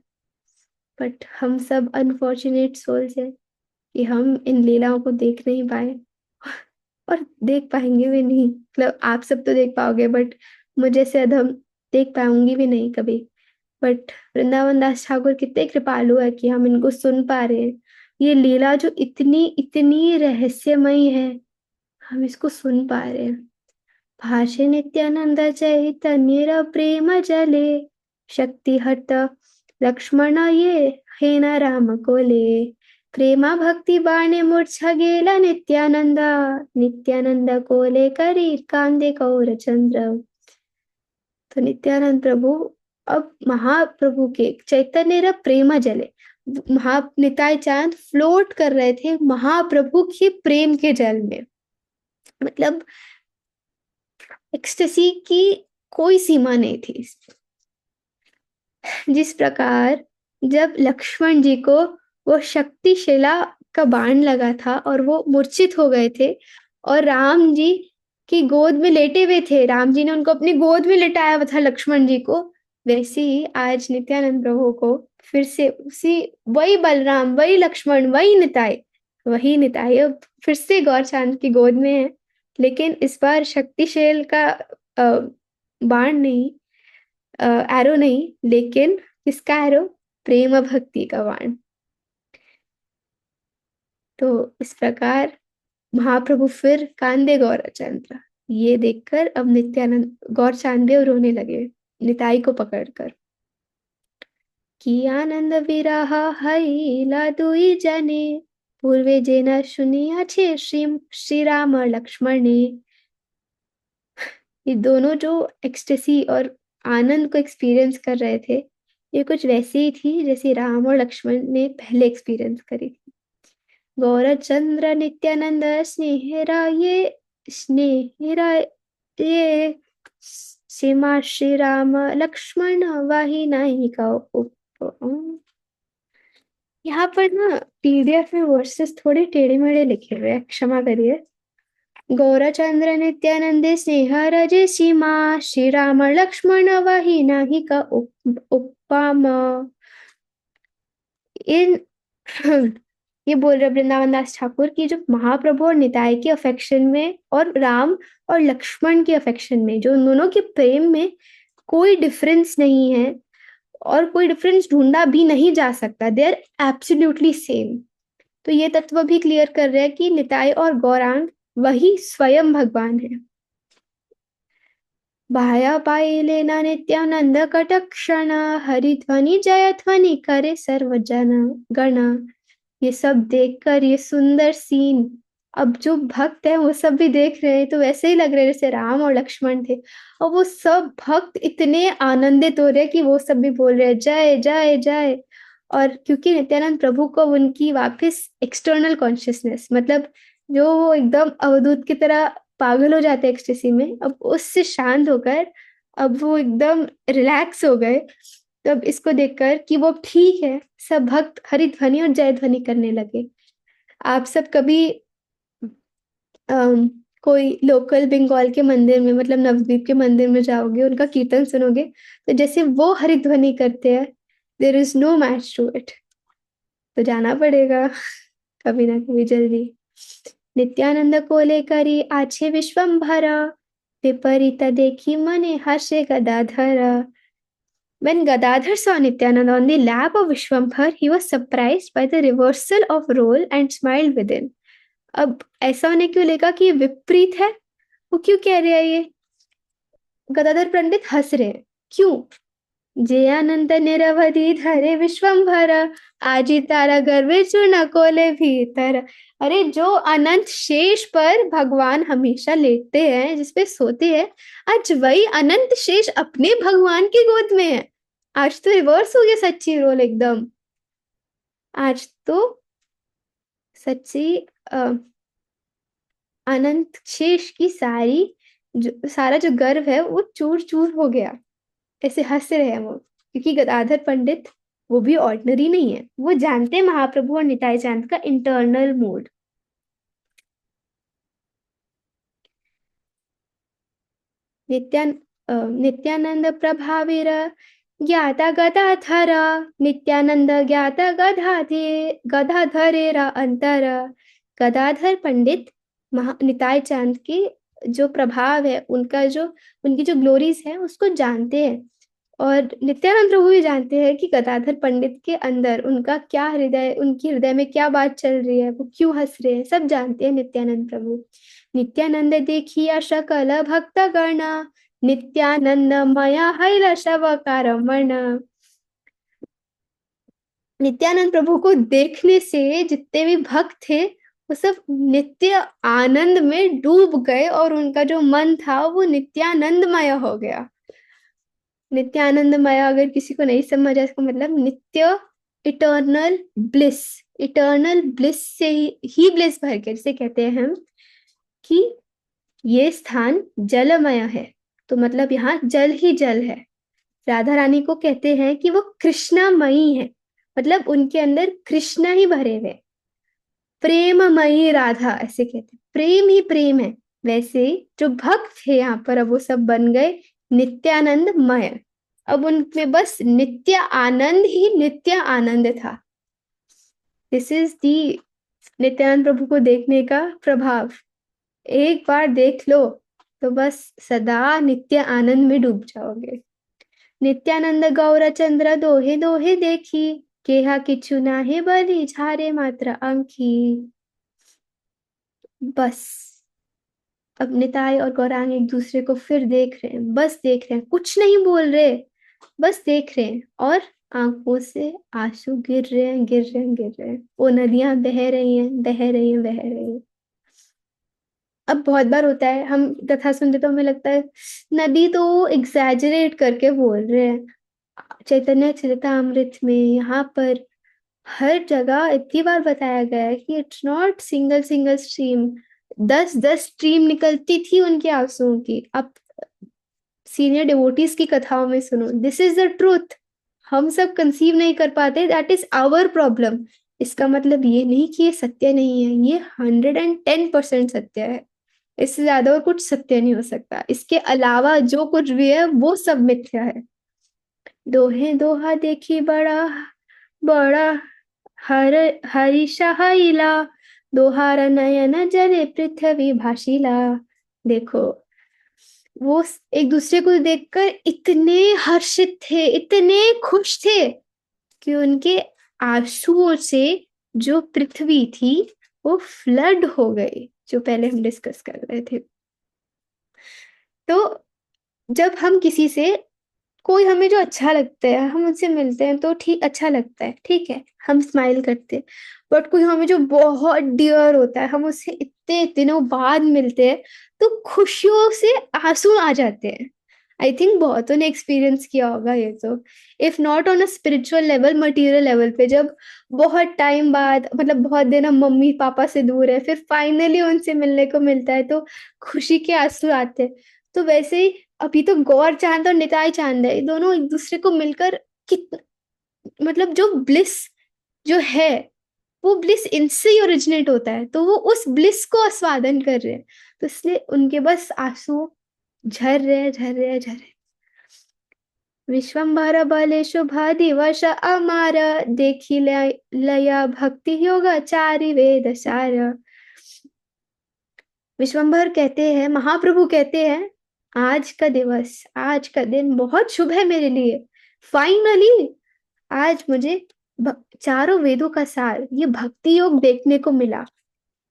S1: बट हम सब अनफॉर्चुनेट सोल्स हैं कि हम इन लीलाओं को देख नहीं पाए, और देख पाएंगे भी नहीं। मतलब आप सब तो देख पाओगे, बट मुझे से अधम देख पाऊंगी भी नहीं कभी। बट वृंदावन दास ठाकुर कितने कृपालु है कि हम इनको सुन पा रहे हैं। ये लीला जो इतनी इतनी रहस्यमयी है, हम इसको सुन पा रहे हैं। भाषे नित्यानंद चैतन्य प्रेम जले, शक्ति हट लक्ष्मण ये हेन राम कोले। प्रेमा भक्ति बाणे मूर्छा गेला नित्यानंद, नित्यानंद कोले करी कांदे कौर चंद्र। तो नित्यानंद प्रभु अब महाप्रभु के चैतन्य प्रेम जले, महा निताई चांद फ्लोट कर रहे थे महाप्रभु के प्रेम के जल में। मतलब एक्सटेसी की कोई सीमा नहीं थी। जिस प्रकार जब लक्ष्मण जी को वो शक्तिशिला का बाण लगा था और वो मूर्छित हो गए थे, और राम जी की गोद में लेटे हुए थे, राम जी ने उनको अपनी गोद में लेटाया हुआ था लक्ष्मण जी को, वैसे ही आज नित्यानंद प्रभु को फिर से उसी, वही बलराम, वही लक्ष्मण, वही निताई अब फिर से गौरचांद की गोद में है। लेकिन इस बार शक्तिशैल का बाण नहीं, एरो नहीं, लेकिन किसका एरो? प्रेम भक्ति का बाण। तो इस प्रकार महाप्रभु फिर कांदे गौरचंद्र, ये देखकर अब नित्यानंद गौरचांद भी रोने लगे निताई को पकड़कर। कि आनंद विरह हैला दुई जने, पूर्वे जेना सुनिया छे श्री राम लक्ष्मणे। ये दोनों जो एक्सटेसी और आनंद को एक्सपीरियंस कर रहे थे, ये कुछ वैसे ही थी जैसे राम और लक्ष्मण ने पहले एक्सपीरियंस करी थी। गौरचंद्र नित्यानंद स्नेहरा ये सीमा श्री राम लक्ष्मण वही नहीं का यहाँ पर ना पीडीएफ में वर्सेस थोड़े टेढ़े मेढ़े लिखे हुए हैं, क्षमा करिए। गौरचंद्र नित्यानंद स्नेह रजे सीमा श्री राम लक्ष्मण वही नाही का उपमा। इन ये बोल रहे वृंदावन दास ठाकुर की जो महाप्रभु और निताई के अफेक्शन में और राम और लक्ष्मण के अफेक्शन में, जो उन दोनों के प्रेम में कोई डिफरेंस नहीं है और कोई डिफरेंस ढूंढा भी नहीं जा सकता, दे आर एब्सोल्युटली सेम। तो ये तत्व भी क्लियर कर रहे हैं कि निताई और गौरांग वही स्वयं भगवान है। बाया पाइले ना नित्यानंद कटक्षण हरिध्वनि जय ध्वनि करे सर्वजन गण। ये सब देखकर ये सुंदर सीन, अब जो भक्त है वो सब भी देख रहे हैं, तो वैसे ही लग रहे हैं जैसे राम और लक्ष्मण थे। और वो सब भक्त इतने आनंदित हो रहे हैं कि वो सब भी बोल रहे हैं जय जय जय। और क्योंकि नित्यानंद प्रभु को उनकी वापस एक्सटर्नल कॉन्शियसनेस, मतलब जो वो एकदम अवधूत की तरह पागल हो जाते हैं एक्सटेसी में, अब उससे शांत होकर अब वो एकदम रिलैक्स हो गए। तब इसको देखकर कि वो ठीक है, सब भक्त हरिध्वनि और जय ध्वनि करने लगे। आप सब कभी अम, कोई लोकल बंगाल के मंदिर में, मतलब नवद्वीप के मंदिर में जाओगे, उनका कीर्तन सुनोगे, तो जैसे वो हरिध्वनि करते हैं, there is no match to it. तो जाना पड़ेगा कभी ना कभी जल्दी। नित्यानंद को लेकरी आछे विश्वंभर विपरीत देखी मने हर्षे Gadadhar. When Gadadhar saw Nityananda on the lap of Vishwambhar, he was surprised by the reversal of role and smiled within. अब ऐसा होने क्यों लगा कि ये विपरीत है? वो क्यों कह रहे हैं ये? गदाधर पंडित हंस रहे हैं, क्यों? जे अनंत निरवधि धरे विश्वंभर आजी तारा गर्वे चूर्ण कोले भीतर। अरे जो अनंत शेष पर भगवान हमेशा लेटते हैं, जिसपे सोते हैं, आज वही अनंत शेष अपने भगवान की गोद में है। आज तो रिवर्स हो गया सच्ची रोल एकदम। आज तो सच्ची अनंत शेष की सारा जो गर्व है वो चूर चूर हो गया। ऐसे हंस रहे हैं वो, क्योंकि गदाधर पंडित वो भी ऑर्डिनरी नहीं है, वो जानते हैं महाप्रभु और निताई चांद का इंटरनल मूड। नित्यानंद प्रभावीर ज्ञाता गदाधर नित्यानंद ज्ञाता गदाधरेरा अंतर। गदाधर पंडित निताई चांद की जो प्रभाव है, उनकी जो ग्लोरीज है उसको जानते हैं। और नित्यानंद प्रभु भी जानते हैं कि गदाधर पंडित के अंदर उनका क्या हृदय, उनकी हृदय में क्या बात चल रही है, वो क्यों हंस रहे हैं, सब जानते हैं नित्यानंद प्रभु। नित्यानंद देखिया सकल भक्त गण नित्यानंद मया हैल शवकारमण। नित्यानंद प्रभु को देखने से जितने भी भक्त थे वो सब नित्य आनंद में डूब गए और उनका जो मन था वो नित्यानंदमय हो गया। नित्यानंदमय अगर किसी को नहीं समझ आया, इसका मतलब नित्य इटर्नल ब्लिस। इटर्नल ब्लिस से ही ब्लिस भर के, जिसे कहते हैं हम कि ये स्थान जलमय है, तो मतलब यहाँ जल ही जल है। राधा रानी को कहते हैं कि वो कृष्णामयी है, मतलब उनके अंदर कृष्णा ही भरे हुए। प्रेममयी राधा ऐसे कहते हैं, प्रेम ही प्रेम है। वैसे जो भक्त थे यहाँ पर, अब वो सब बन गए नित्यानंदमय। अब उनमें बस नित्य आनंद ही नित्य आनंद था। दिस इज दी नित्यानंद प्रभु को देखने का प्रभाव। एक बार देख लो तो बस सदा नित्य आनंद में डूब जाओगे। नित्यानंद गौरचंद्र दोहे दोहे देखी केहा किछु नाहे बलि झारे मात्र अंकी। बस अब निताई और गौरांग एक दूसरे को फिर देख रहे हैं, बस देख रहे हैं, कुछ नहीं बोल रहे, बस देख रहे हैं। और आंखों से आंसू गिर रहे हैं, गिर रहे हैं, गिर रहे हैं। वो नदियां बह रही हैं, बह रही हैं, बह रही हैं। अब बहुत बार होता है हम कथा सुनते तो हमें लगता है नदी तो एग्जैजरेट करके बोल रहे हैं। चैतन्य चरितामृत में यहाँ पर हर जगह इतनी बार बताया गया है कि it's not single single stream, 10-10 stream निकलती थी उनके आंसुओं की। अब सीनियर डिवोटीज की कथाओं में सुनो, दिस इज द ट्रूथ। हम सब कंसीव नहीं कर पाते, दैट इज आवर प्रॉब्लम। इसका मतलब ये नहीं कि ये सत्य नहीं है, ये 110% सत्य है। इससे ज्यादा और कुछ सत्य नहीं हो सकता, इसके अलावा जो कुछ भी है वो सब मिथ्या है। दोहे दोहा देखी बड़ा बड़ा हर हरिषा हिला, दोहार नयन जले पृथ्वी भाषिला। देखो, वो एक दूसरे को देखकर इतने हर्षित थे, इतने खुश थे कि उनके आंसुओं से जो पृथ्वी थी वो फ्लड हो गई, जो पहले हम डिस्कस कर रहे थे। तो जब हम किसी से, कोई हमें जो अच्छा लगता है, हम उनसे मिलते हैं तो ठीक, अच्छा लगता है, ठीक है, हम स्माइल करते हैं। बट कोई हमें जो बहुत डियर होता है, हम उससे इतने दिनों बाद मिलते हैं तो खुशियों से आंसू आ जाते हैं। आई थिंक बहुतों ने एक्सपीरियंस किया होगा ये तो। If not on a spiritual level, material level पे, जब बहुत टाइम बाद, मतलब बहुत दिन हम मम्मी पापा से दूर है, फिर फाइनली उनसे मिलने को मिलता है तो खुशी के आंसू आते हैं। तो वैसे ही अभी तो गौर चांद और निताई चांद है, दोनों एक दूसरे को मिलकर कितना, मतलब जो ब्लिस जो है, वो ब्लिस इनसे ही ओरिजिनेट होता है, तो वो उस ब्लिस को आस्वादन कर रहे हैं। तो इसलिए उनके बस आंसू झर रहे, झर रहे, झर रहे। विश्वम्भर बले शुभ दिवस अमार, देखी लया भक्ति योग चारि वेद सार। विश्वम्भर कहते हैं, महाप्रभु कहते हैं, आज का दिवस, आज का दिन बहुत शुभ है मेरे लिए। फाइनली आज मुझे चारों वेदों का सार, ये भक्ति योग देखने को मिला।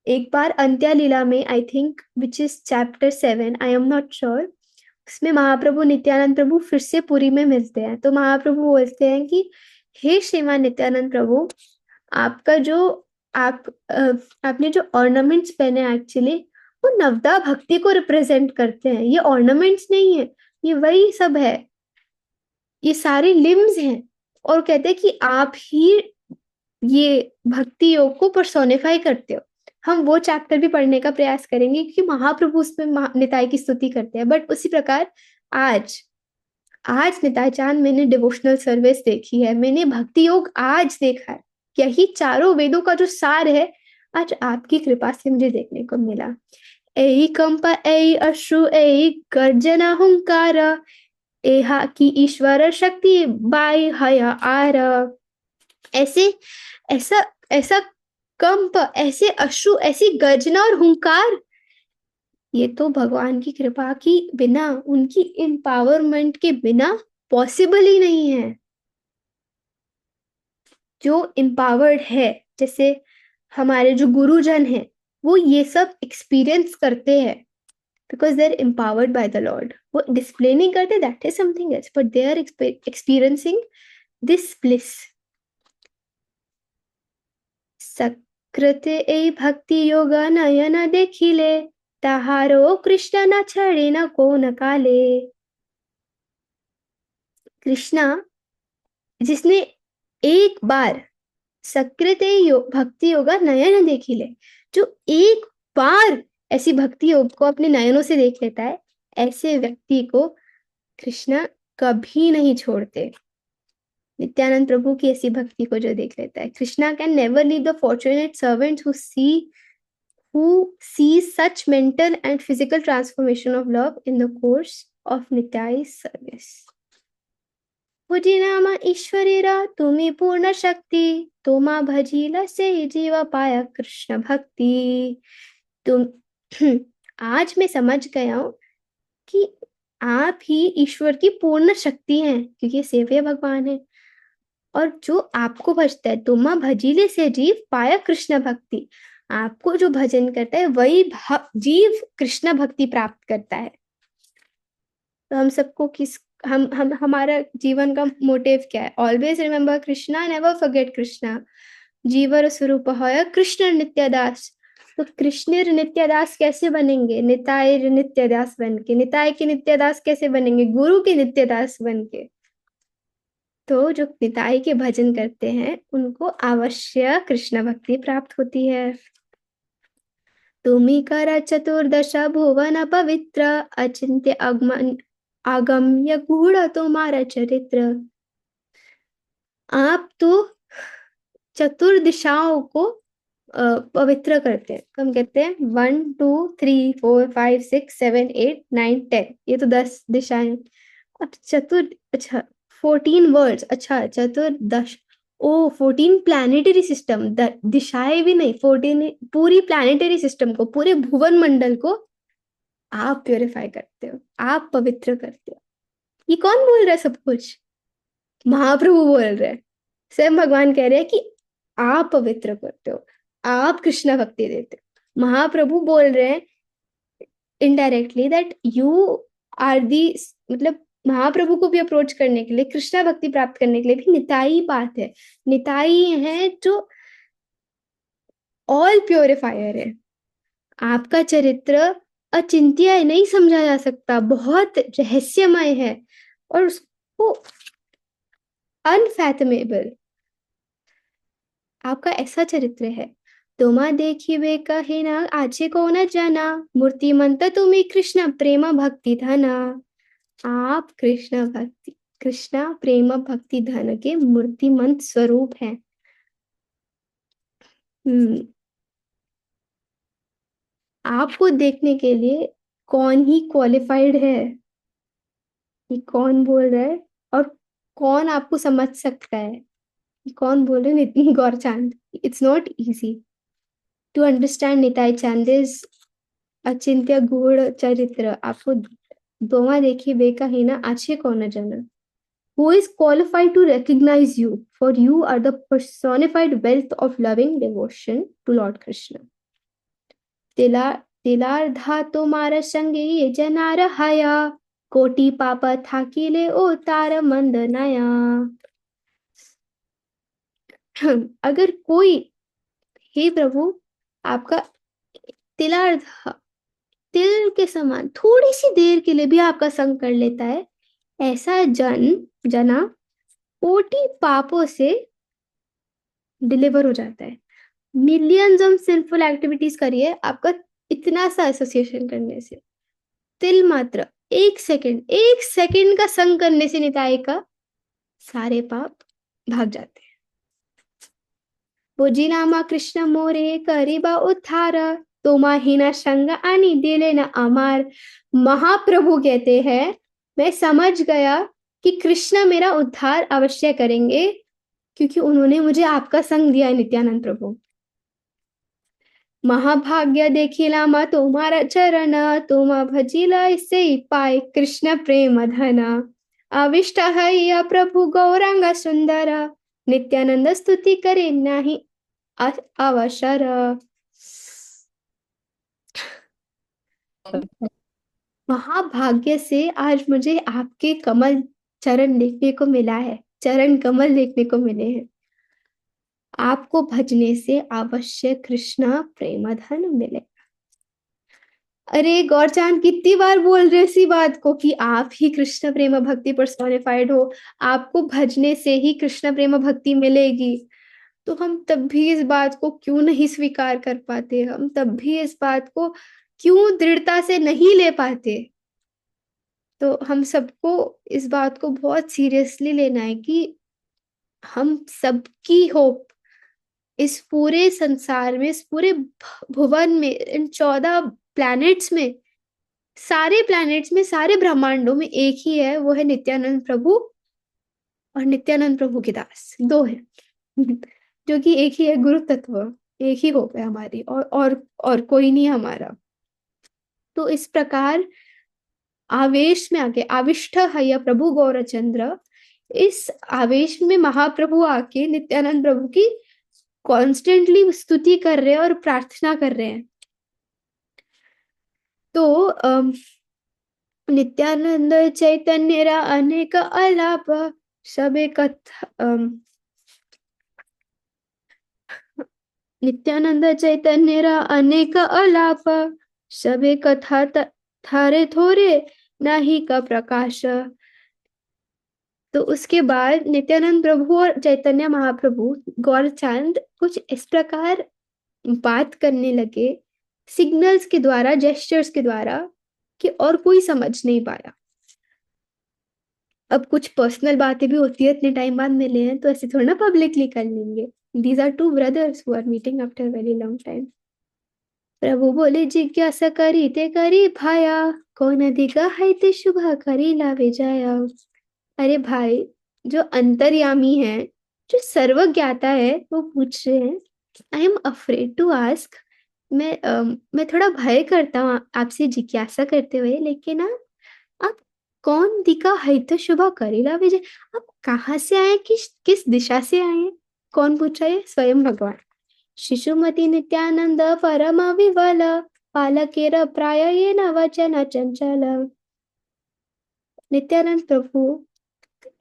S1: एक बार अंत्या लीला में, I think which is chapter 7, I am not sure, उसमें महाप्रभु नित्यानंद प्रभु फिर से पुरी में मिलते हैं। तो महाप्रभु बोलते हैं कि हे श्रीमान नित्यानंद प्रभु, आपका जो आप आपने जो ऑर्नामेंट्स पहने, एक्चुअली वो नवदा भक्ति को रिप्रेजेंट करते हैं। ये ऑर्नामेंट्स नहीं है, ये वही सब है, ये सारे लिम्स हैं। और कहते हैं कि आप ही ये भक्ति योग को पर्सोनिफाई करते हो। हम वो चैप्टर भी पढ़ने का प्रयास करेंगे क्योंकि महाप्रभु उसमें निताई की स्तुति करते हैं। बट उसी प्रकार आज, आज निताई चांद मैंने डिवोशनल सर्विस देखी है, मैंने भक्ति योग आज देखा है। यही चारों वेदों का जो सार है, आज आपकी कृपा से मुझे देखने को मिला। ऐ कंप ऐ अश्रु ऐ गर्जना हुंकार, एहा की ईश्वर शक्ति बाई हया आर। ऐसे, ऐसा ऐसा कंप, ऐसे अश्रु, ऐसी गर्जना और हुंकार, ये तो भगवान की कृपा की बिना, उनकी एम्पावरमेंट के बिना पॉसिबल ही नहीं है। जो एम्पावर्ड है, जैसे हमारे जो गुरुजन हैं, वो ये सब एक्सपीरियंस करते हैं because they are empowered by the Lord. वो डिस्प्ले नहीं करते, that is something else, but they are experiencing this bliss. सकृत ए भक्ति योग नयन देखिले, ताहारो कृष्ण न छड़े न को न काले। कृष्णा जिसने एक बार सकृत भक्ति योगा नयन देखिले, जो एक बार ऐसी भक्ति योग को अपने नयनों से देख लेता है, ऐसे व्यक्ति को कृष्णा कभी नहीं छोड़ते। नित्यानंद प्रभु की ऐसी भक्ति को जो देख लेता है, Krishna can never leave the fortunate servant who sees such mental and physical transformation of love in the course of Nityai's service. भुजी नामा ईश्वरीरा तुम्ही पूर्ण शक्ति, तोमा भजीला से जीवा पाया कृष्ण भक्ति। तुम आज मैं समझ गया हूं कि आप ही ईश्वर की पूर्ण शक्ति हैं, क्योंकि सेव्य भगवान है। और जो आपको भजता है, तुमा भजीले से जीव पाया कृष्ण भक्ति, आपको जो भजन करता है वही जीव कृष्ण भक्ति प्राप्त करता है। तो हम सबको किस, हम हमारा जीवन का मोटिव क्या है? Always remember Krishna, never forget Krishna. जीवर स्वरूप है कृष्ण नित्यदास। तो कृष्ण नित्यदास कैसे बनेंगे? निताय नित्यदास बन के। निताय के नित्यदास कैसे बनेंगे? गुरु के नित्यदास बन के। तो जो निताई के भजन करते हैं उनको अवश्य कृष्ण भक्ति प्राप्त होती है। तुम्ही करा चतुर्दश भुवन पवित्र, अचिंत्य आगम्य गूढ़ तुम्हारा चरित्र। आप तो चतुर्दिशाओं को पवित्र करते हैं। हम कहते हैं 1 2 3 4 5 6 7 8 9 10, ये तो 10 दिशाएं। अब चतुर, अच्छा 14 वर्ड्स, अच्छा चतुर्दश, ओ 14 प्लैनेटरी सिस्टम, दिशाएं भी नहीं, 14 पूरी प्लैनेटरी सिस्टम को, पूरे भुवन मंडल को आप प्योरीफाई करते हो, आप पवित्र करते हो। ये कौन बोल रहा है सब कुछ? महाप्रभु बोल रहे हैं। स्वयं भगवान कह रहे हैं कि आप पवित्र करते हो, आप कृष्ण भक्ति देते हो। महाप्रभु बोल रहे हैं indirectly that you are the, मतलब महाप्रभु को भी अप्रोच करने के लिए, कृष्णा भक्ति प्राप्त करने के लिए भी निताई बात है। निताई है जो ऑल प्योरिफायर है। आपका चरित्र अचिंत्य है, नहीं समझा जा सकता, बहुत रहस्यमय है और उसको अनफैथमेबल। आपका ऐसा चरित्र है। तुम्हा देखिबे कहे ना आछे को न जाना, मूर्तिमंत तुम्हें कृष्ण प्रेम भक्ति धना। आप कृष्णा प्रेम भक्ति धन के मूर्तिमंत स्वरूप हैं। हम्म आपको देखने के लिए कौन ही क्वालिफाइड है? ये कौन बोल रहा है? और कौन आपको समझ सकता है? ये कौन बोल रहे हैं? Nitin Gaurachand. It's not easy to understand Nitai चांदिस अचिंत्य गूढ़ चरित्र। आपको दोवा देखी बेका ही ना अच्छे कौन जाना। Who is qualified to recognize you? For you are the personified wealth of loving devotion to Lord Krishna. तिला तिलार्धा तुम्हारा संगे ये जना रहाया, कोटि पापा थाकिले ओ तार मंद नया। अगर कोई, हे प्रभु, आपका तिलार्धा, तिल के समान थोड़ी सी देर के लिए भी आपका संग कर लेता है, ऐसा जना कोटि पापों से डिलीवर हो जाता है। मिलियंस ऑफ सिंफुल एक्टिविटीज करिए, आपका इतना सा एसोसिएशन करने से, तिल मात्र 1 सेकंड का संग करने से निताई का सारे पाप भाग जाते हैं। बुझी नामा कृष्ण मोरे करीबा उद्धार, तोमा हीना संग आनी दिले न अमार। महाप्रभु कहते हैं मैं समझ गया कि कृष्ण मेरा उद्धार अवश्य करेंगे, क्योंकि उन्होंने मुझे आपका संग दिया है नित्यानंद प्रभु। महाभाग्य देखिला मा तुम्हारा चरण, तुम भजिला इससे पाए कृष्ण प्रेम धन। अविष्ट है प्रभु गौरांग सुंदर, नित्यानंद स्तुति करे नहीं अवसर। महाभाग्य से आज मुझे आपके कमल चरण देखने को मिला है, चरण कमल देखने को मिले हैं। आपको भजने से अवश्य कृष्णा प्रेम धन मिले। अरे गौरचांद कितनी बार बोल रहे इसी बात को कि आप ही कृष्ण प्रेम भक्ति पर्सोनिफाइड हो, आपको भजने से ही कृष्ण प्रेम भक्ति मिलेगी। तो हम तब भी इस बात को क्यों नहीं स्वीकार कर पाते? हम तब भी इस बात को क्यों दृढ़ता से नहीं ले पाते? तो हम सबको इस बात को बहुत सीरियसली लेना है कि हम सबकी होप इस पूरे संसार में, इस पूरे भुवन में, इन 14 प्लैनेट्स में, सारे प्लैनेट्स में, सारे ब्रह्मांडों में एक ही है, वो है नित्यानंद प्रभु और नित्यानंद प्रभु के दास। दो है जो कि एक ही है, गुरु तत्व, एक ही होप है हमारी, और कोई नहीं हमारा। तो इस प्रकार आवेश में आके, आविष्ट है प्रभु गौरचंद्र, इस आवेश में महाप्रभु आके नित्यानंद प्रभु की कॉन्स्टेंटली स्तुति कर रहे हैं और प्रार्थना कर रहे हैं। तो नित्यानंद चैतन्य रा अनेक अलाप, सबे कथा नित्यानंद चैतन्य रा अनेक अलाप, सबे कथा थारे थोरे नाही का प्रकाश। तो उसके बाद नित्यानंद प्रभु और चैतन्य महाप्रभु गौरचांद कुछ इस प्रकार बात करने लगे, सिग्नल्स के द्वारा, जेस्चर्स के द्वारा, कि और कोई समझ नहीं पाया। अब कुछ पर्सनल बातें भी होती है, इतने टाइम बाद मिले हैं तो ऐसे थोड़ा ना पब्लिकली कर लेंगे। These are two brothers who are meeting after very long time. प्रभु बोले जिज्ञासा करी ते करी भाया, कौन अधिका है ते शुभ करी लावे जाया। अरे भाई, जो अंतर्यामी है, जो सर्वज्ञाता है, वो पूछ रहे हैं, I am afraid to ask. मैं थोड़ा भय करता हूँ आपसे जिज्ञासा करते हुए, लेकिन आप कौन दिका है तो शुभ करेला विजय। आप कहाँ से आए, किस दिशा से आए हैं? कौन पूछ रहा है? स्वयं भगवान। शिशुमती नित्यानंद परम विवल, पालकेर प्राय ये न वचन चंचल। नित्यानंद प्रभु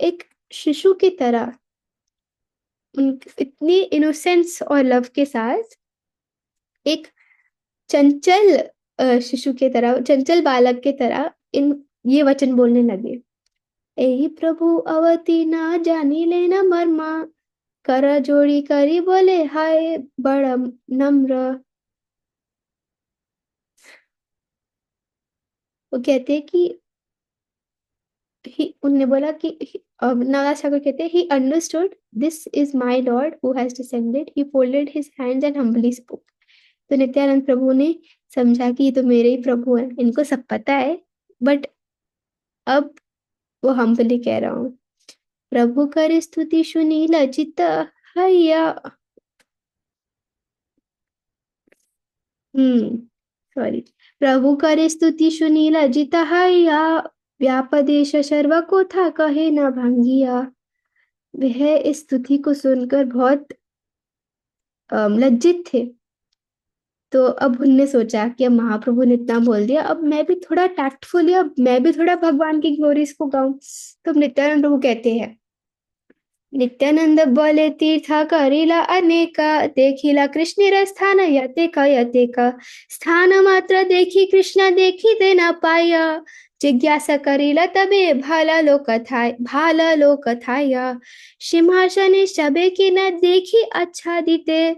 S1: एक शिशु की तरह, इतनी इनोसेंस और लव के साथ, एक चंचल शिशु के तरह, चंचल बालक के तरह इन ये वचन बोलने लगे। एहि प्रभु अवती ना जानी लेना मर्मा, कर जोड़ी करी बोले हाय बड़ नम्र। वो कहते हैं कि उनने बोला कि नवाज ठाकुर कहते हैं, he understood this is my lord who has descended, he folded his hands and humbly spoke. तो नित्यानंद प्रभु ने समझा कि ये तो मेरे ही प्रभु हैं, इनको सब पता है, बट अब वो हम्बली कह रहा हूँ। प्रभु कर स्तुति सुनी लज्जित हैया। हम्म, सॉरी। प्रभु कर स्तुति सुनी लज्जित हैया, व्यापदेश सर्व को था कहे न भांगिया। वह इस स्तुति को सुनकर बहुत लज्जित थे। तो अब उनने सोचा कि अब महाप्रभु ने इतना बोल दिया, अब मैं भी थोड़ा टैक्टफुली, अब मैं भी थोड़ा भगवान की ग्लोरीज को गाऊं। तो अब नित्यानंद प्रभु कहते हैं, नित्यानंद बोले तीर्थ करीला अनेका, देखिला कृष्ण स्थान यतेका स्थान मात्र देखी कृष्ण देखी दे न पाया। जिज्ञासा करीला तबे भाला लोक थाया। सिंहासने सबे की न देखी अच्छा दीते,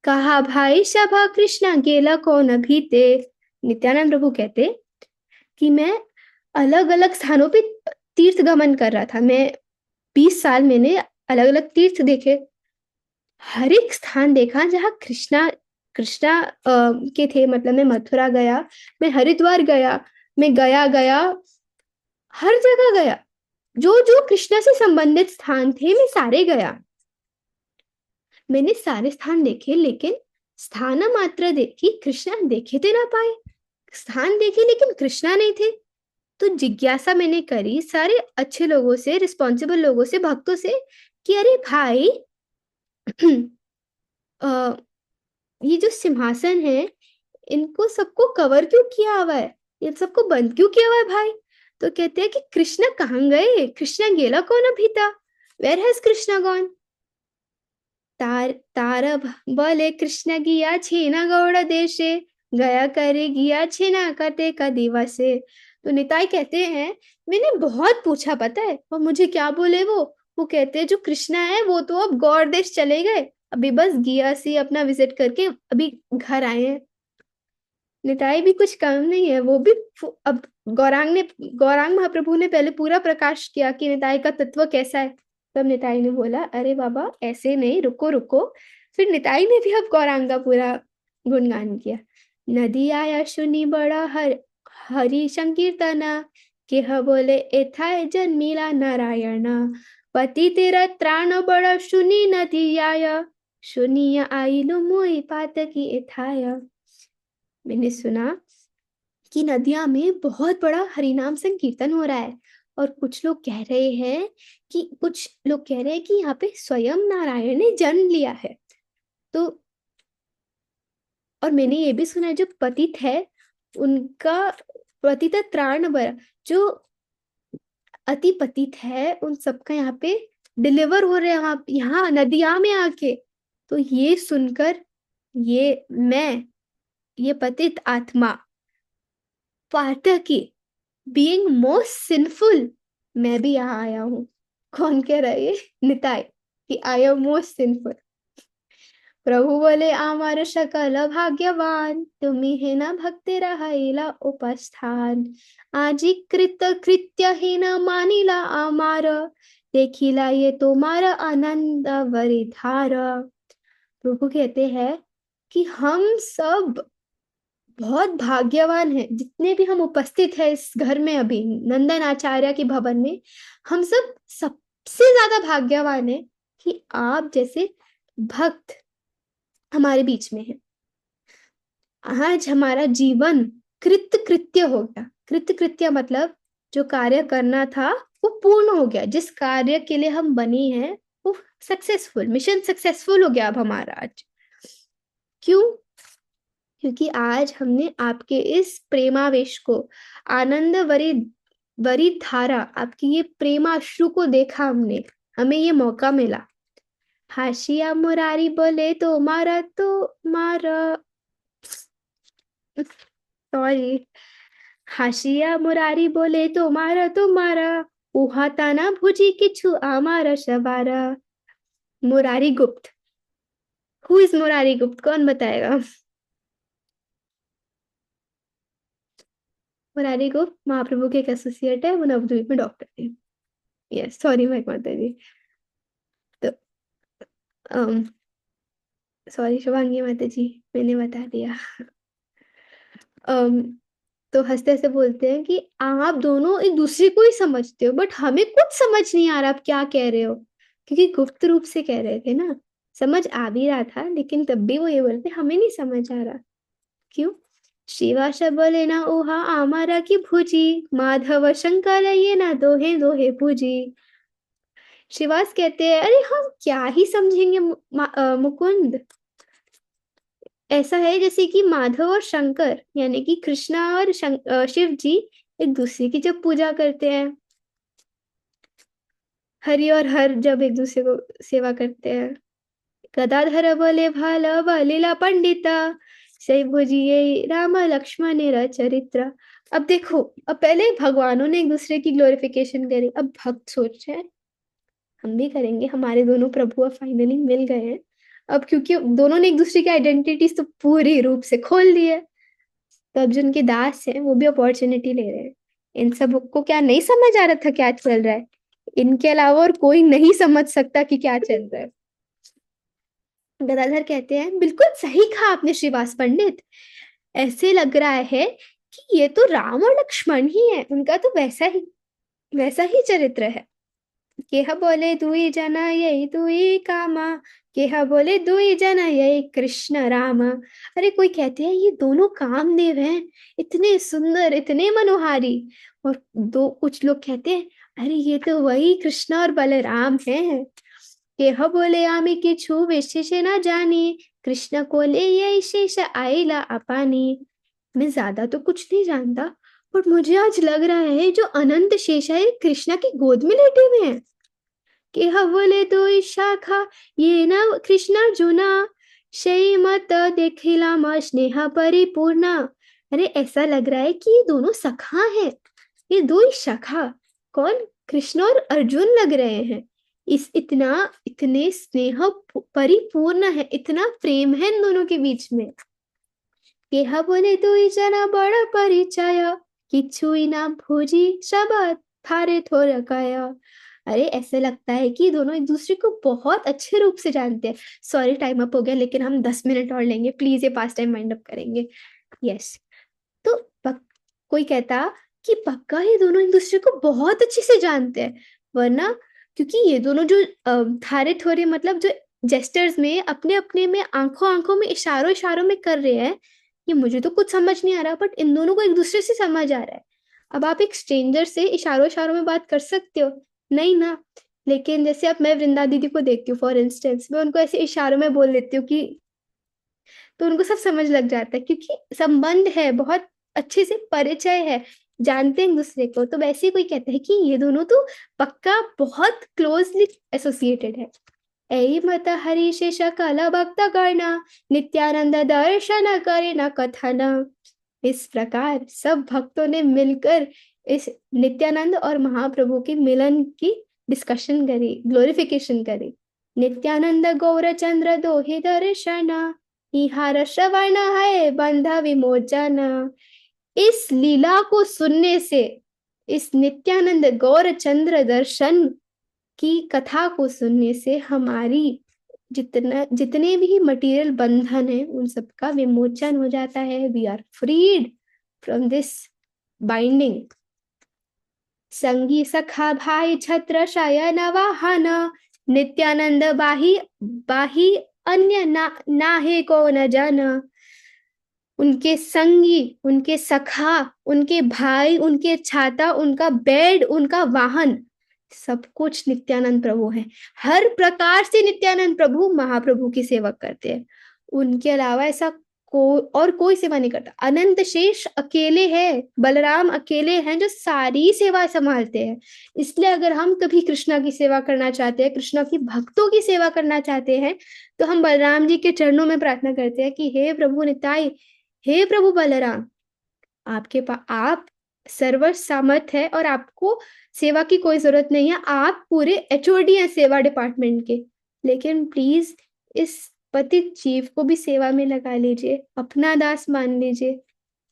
S1: कहा भाई सभा कृष्ण गेला कौन भीते। नित्यानंद प्रभु कहते कि मैं अलग अलग स्थानों पे तीर्थ गमन कर रहा था। मैं 20 साल मैंने अलग अलग तीर्थ देखे, हर एक स्थान देखा जहाँ कृष्णा कृष्णा के थे। मतलब मैं मथुरा गया, मैं हरिद्वार गया, मैं गया गया, हर जगह गया। जो जो कृष्णा से संबंधित स्थान थे मैं सारे गया। मैंने सारे स्थान देखे, लेकिन स्थान मात्र देखी कृष्णा देखे थे ना पाए। स्थान देखे लेकिन कृष्णा नहीं थे। तो जिज्ञासा मैंने करी सारे अच्छे लोगों से, रिस्पॉन्सिबल लोगों से, भक्तों से, कि अरे भाई अ, ये जो सिंहासन है, इनको सबको कवर क्यों किया हुआ है, इन सबको बंद क्यों किया हुआ है भाई। तो कहते हैं कि कृष्णा कहाँ गए, कृष्णा गेला कौन अभी था, वेयर हैज कृष्णा गॉन। तार बोले कृष्ण गिया छीना गौड़ देशे, गया करे गिया छीना कटे का दिवसे। तो निताई कहते हैं, मैंने बहुत पूछा पता है, और मुझे क्या बोले वो कहते हैं जो कृष्णा है वो तो अब गौड़ देश चले गए, अभी बस गिया से अपना विजिट करके अभी घर आए हैं। निताई भी कुछ कम नहीं है, वो भी अब गौरांग महाप्रभु ने पहले पूरा प्रकाश किया कि निताई का तत्व कैसा है। तब निताई ने बोला, अरे बाबा ऐसे नहीं, रुको रुको। फिर निताई ने भी अब गौरांग का पूरा गुणगान किया। नदी आया सुनी बड़ा हरि संकीर्तना, के बोले एथाय जन्मिला नारायण। पति तेरा त्राण बड़ा सुनी नदी आया, सुनिया आइलु मोई पात की एथाया। मैंने सुना कि नदिया में बहुत बड़ा हरिनाम संकीर्तन हो रहा है, और कुछ लोग कह रहे हैं कि यहाँ पे स्वयं नारायण ने जन्म लिया है। तो और मैंने ये भी सुना है जो पतित है उनका पतित त्राण बर, जो अति पतित है उन सबका यहाँ पे डिलीवर हो रहे हैं, यहाँ नदिया में आके। तो ये सुनकर ये पतित आत्मा पाठकी, बीइंग मोस्ट सिंफुल, मैं भी यहाँ आया हूँ। कौन कह रहा है ये? निताई, कि आई एम मोस्ट सिंफुल। प्रभु बोले आमार सकल भाग्यवान, तुम्ही हे ना भक्ती राहिला उपस्थान, आजी कृत कृत्य हे न मानिला आमार, देखिला ये तुम्हार आनंद वरिधार। प्रभु कहते हैं कि हम सब बहुत भाग्यवान हैं, जितने भी हम उपस्थित हैं इस घर में अभी नंदन आचार्य के भवन में, हम सब सबसे ज्यादा भाग्यवान हैं कि आप जैसे भक्त हमारे बीच में हैं। आज हमारा जीवन कृत कृत्य हो गया। कृत कृत्य मतलब जो कार्य करना था वो पूर्ण हो गया, जिस कार्य के लिए हम बने हैं वो सक्सेसफुल, मिशन सक्सेसफुल हो गया अब हमारा आज। क्यों? क्योंकि आज हमने आपके इस प्रेमावेश को, आनंद वरी वरी धारा, आपकी ये प्रेमाश्रु को देखा हमने, हमें ये मौका मिला। हाशिया मुरारी बोले तो मारा, सॉरी, हाशिया मुरारी बोले तो मारा, उहाता ना भुजी किछु आमारा शबारा। मुरारी गुप्त, हु इज मुरारी गुप्त, कौन बताएगा? मुरारी गुप्त महाप्रभु के एक एसोसिएट है, वो नवद्वीप में डॉक्टर थे। यस, सॉरी मैं माता जी। तो सॉरी शुभांगी माता जी, मैंने बता दिया। अम, तो हंसते हंसते बोलते हैं कि आप दोनों एक दूसरे को ही समझते हो, बट हमें कुछ समझ नहीं आ रहा आप क्या कह रहे हो, क्योंकि गुप्त रूप से कह रहे थे ना। समझ आ भी रहा था लेकिन तब भी वो ये बोलते हमें नहीं समझ आ रहा। क्यों? शिवाशा बोले ना ओहा आमारा की भुजी, माधव शंकर ये ना दोहे दोहे पूजी। शिवास कहते हैं अरे हम क्या ही समझेंगे मुकुंद। ऐसा है जैसे कि माधव और शंकर यानी कि कृष्णा और शिव जी एक दूसरे की जब पूजा करते हैं, हरि और हर जब एक दूसरे को सेवा करते हैं। गदाधर बोले भाल लीला पंडिता, सही भुजिए राम लक्ष्मण चरित्र। अब देखो, अब पहले भगवानों ने एक दूसरे की ग्लोरिफिकेशन करी, अब भक्त सोच रहे हैं हम भी करेंगे, हमारे दोनों प्रभु अब फाइनली मिल गए हैं। अब क्योंकि दोनों ने एक दूसरे की आइडेंटिटीज तो पूरी रूप से खोल दी है, तो अब जो उनके दास हैं वो भी अपॉर्चुनिटी ले रहे हैं। इन सब को क्या नहीं समझ आ रहा था क्या चल रहा है? इनके अलावा और कोई नहीं समझ सकता कि क्या चल रहा है। गदाधर कहते हैं बिल्कुल सही कहा आपने श्रीवास पंडित, ऐसे लग रहा है कि ये तो राम और लक्ष्मण ही है, उनका तो वैसा ही चरित्र है। केह बोले दुई जना यही दुई कामा, केह बोले दुई जना यही कृष्ण रामा। अरे कोई कहते हैं ये दोनों कामदेव हैं, इतने सुंदर इतने मनोहारी। और दो कुछ लोग कहते हैं अरे ये तो वही कृष्ण और बलराम हैं। केह बोले आमी किछु विशेष ना जानी, कृष्ण को ले ये शेष आईला अपानी। मैं ज्यादा तो कुछ नहीं जानता, बट मुझे आज लग रहा है जो अनंत शेष है कृष्णा की गोद में लेटे हुए हैं। केह बोले तो शाखा ये न कृष्णार्जुना, शई मत देखिला म स्नेह परिपूर्णा। अरे ऐसा लग रहा है कि ये दोनों सखा हैं, ये दो ही सखा, कौन? कृष्ण और अर्जुन लग रहे हैं। इस इतने स्नेह परिपूर्ण है, इतना प्रेम है इन दोनों के बीच में। केह बोले दुई जना बड़ा परिचय, किछुई ना भूजी शब्द थारे थोर काया। अरे ऐसे लगता है कि दोनों एक दूसरे को बहुत अच्छे रूप से जानते हैं। सॉरी टाइम अप हो गया, लेकिन हम 10 मिनट और लेंगे प्लीज, ये पास टाइम माइंड अप करेंगे। यस। तो कोई कहता कि पक्का ये दोनों एक दूसरे को बहुत अच्छे से जानते हैं, वरना क्योंकि ये दोनों जो थारे थोड़े मतलब जो जेस्टर्स में अपने अपने में आंखों आंखों में इशारों इशारों में कर रहे हैं, ये मुझे तो कुछ समझ नहीं आ रहा, बट इन दोनों को एक दूसरे से समझ आ रहा है। अब आप एक स्ट्रेंजर से इशारों इशारों में बात कर सकते हो? नहीं ना। लेकिन जैसे अब मैं वृंदा दीदी को देखती हूँ फॉर इंस्टेंस, मैं उनको ऐसे इशारों में बोल देती हूँ कि, तो उनको सब समझ लग जाता है क्योंकि संबंध है, बहुत अच्छे से परिचय है, जानते हैं एक दूसरे को। तो वैसे ही कोई कहता है कि ये दोनों तो पक्का बहुत क्लोजली एसोसिएटेड है। ऐ मत हरिशेष कल भक्त गण, नित्यानंद दर्शन करे न कथन। इस प्रकार सब भक्तों ने मिलकर इस नित्यानंद और महाप्रभु के मिलन की डिस्कशन करी, ग्लोरिफिकेशन करी। नित्यानंद गौर चंद्र दोहे दर्शन, इहार श्रवण है बंध विमोचन। इस लीला को सुनने से, इस नित्यानंद गौर चंद्र दर्शन की कथा को सुनने से हमारी जितने भी मटेरियल बंधन है उन सबका विमोचन हो जाता है। We are freed from this binding. संगी सखा भाई छत्र शयन वाहन, नित्यानंद बाही बाही अन्य ना है को न जान। उनके संगी, उनके सखा, उनके भाई, उनके छाता, उनका बेड, उनका वाहन, सब कुछ नित्यानंद प्रभु है। हर प्रकार से नित्यानंद प्रभु महाप्रभु की सेवा करते हैं। उनके अलावा ऐसा और कोई सेवा नहीं करता। अनंत शेष अकेले हैं, बलराम अकेले हैं जो सारी सेवा संभालते हैं। इसलिए अगर हम कभी कृष्णा की सेवा करना चाहते हैं, कृष्णा की भक्तों की सेवा करना चाहते हैं, तो हम बलराम जी के चरणों में प्रार्थना करते हैं कि हे प्रभु निताई, हे प्रभु बलराम, आपके पास आप सर्व सामर्थ है और आपको सेवा की कोई जरूरत नहीं है। आप पूरे एचओडी हैं सेवा डिपार्टमेंट के, लेकिन प्लीज इस पतित जीव को भी सेवा में लगा लीजिए, अपना दास मान लीजिए।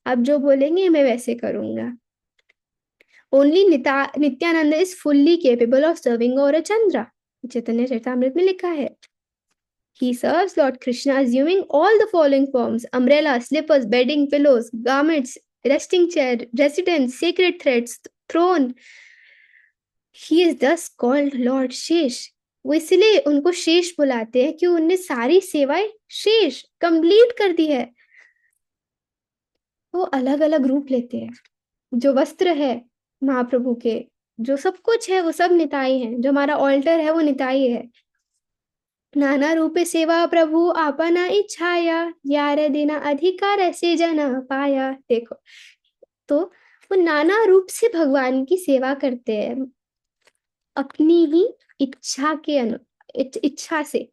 S1: आप जो बोलेंगे मैं वैसे करूंगा। Only Nityananda is fully capable of serving Gaura Chandra, Chaitanya Charitamrita में लिखा है। He serves Lord Krishna assuming all the following forms: umbrella, slippers, bedding, pillows, garments, resting chair, residence, sacred threads, throne. He is thus called Lord शेष। वो इसलिए उनको शेष बुलाते हैं कि उनने सारी सेवाएं शेष कंप्लीट कर दी है। वो अलग अलग रूप लेते हैं। जो वस्त्र है महाप्रभु के, जो सब कुछ है वो सब निताई है। जो हमारा ऑल्टर है वो निताई है। नाना रूपे सेवा प्रभु आपना इच्छाया, यार देना अधिकार ऐसे जना पाया। देखो, तो वो नाना रूप से भगवान की सेवा करते हैं अपनी ही इच्छा के इच्छा से।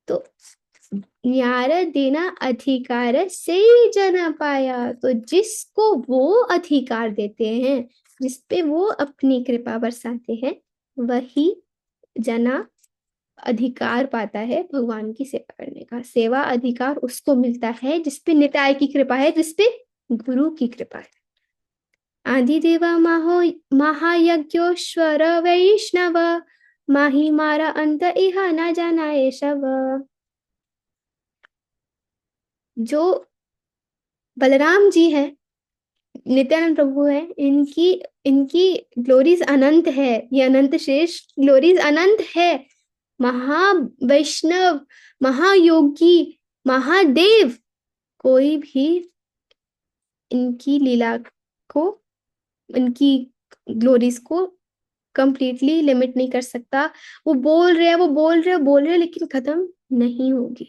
S1: तो यार देना अधिकार से जना पाया, तो जिसको वो अधिकार देते हैं, जिसपे वो अपनी कृपा बरसाते हैं, वही जना अधिकार पाता है भगवान की सेवा करने का। सेवा अधिकार उसको मिलता है जिसपे निताय की कृपा है, जिसपे गुरु की कृपा है। आदिदेवा महो महायज्ञोश्वर वैष्णव, माही मारा अंत इह न जानाए शव। जो बलराम जी है, नित्यानंद प्रभु है, इनकी इनकी ग्लोरीज अनंत है। ये अनंत शेष ग्लोरीज अनंत है। महावैष्णव, महायोगी, महादेव, कोई भी इनकी लीला को, इनकी ग्लोरीज को कंप्लीटली लिमिट नहीं कर सकता। वो बोल रहे हैं, वो बोल रहे हैं, बोल रहे हैं, लेकिन खत्म नहीं होगी।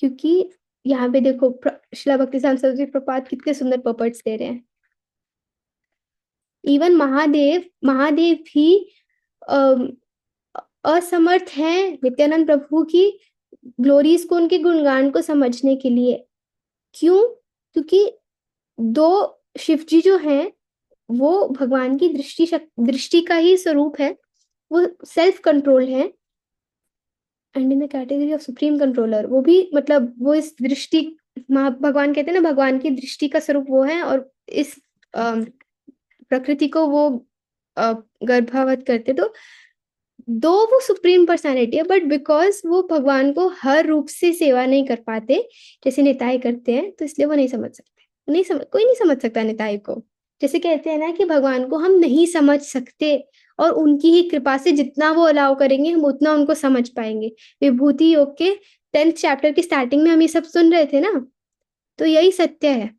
S1: क्योंकि यहाँ पे देखो श्रील भक्तिसिद्धांत सरस्वती प्रपात कितने सुंदर पपर्ट्स दे रहे हैं। इवन महादेव महादेव भी असमर्थ हैं नित्यानंद प्रभु की ग्लोरीज को, उनके गुणगान को समझने के लिए। क्यों? क्योंकि दो शिव जी जो हैं वो भगवान की दृष्टि का ही स्वरूप है। वो सेल्फ कंट्रोल है and in the category of supreme controller. वो भी मतलब वो इस दृष्टि, भगवान कहते हैं ना, भगवान की दृष्टि का स्वरूप वो है और इस प्रकृति को वो गर्भावत करते। तो दो वो सुप्रीम पर्सनालिटी है, बट बिकॉज वो भगवान को हर रूप से सेवा नहीं कर पाते जैसे निताई करते हैं, तो इसलिए वो नहीं समझ सकते। कोई नहीं समझ सकता निताई को। जैसे कहते हैं ना कि भगवान को हम नहीं समझ सकते, और उनकी ही कृपा से जितना वो अलाउ करेंगे हम उतना उनको समझ पाएंगे। विभूति योग के 10th चैप्टर की स्टार्टिंग में हम ये सब सुन रहे थे ना, तो यही सत्य है।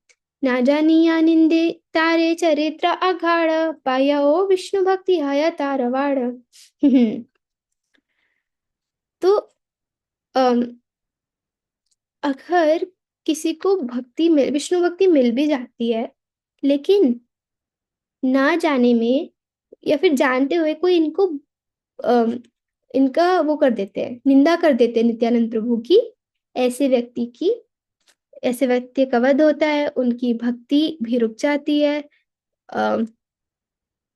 S1: ना जानिया निंदे तारे चरित्र अघाड़, पाया ओ विष्णु भक्ति हाया तारवाड़। तो अगर किसी को विष्णु भक्ति मिल भी जाती है, लेकिन ना जाने में या फिर जानते हुए कोई इनका वो कर देते हैं, निंदा कर देते हैं नित्यानंद प्रभु की, ऐसे व्यक्ति का वध होता है, उनकी भक्ति भी रुक जाती है।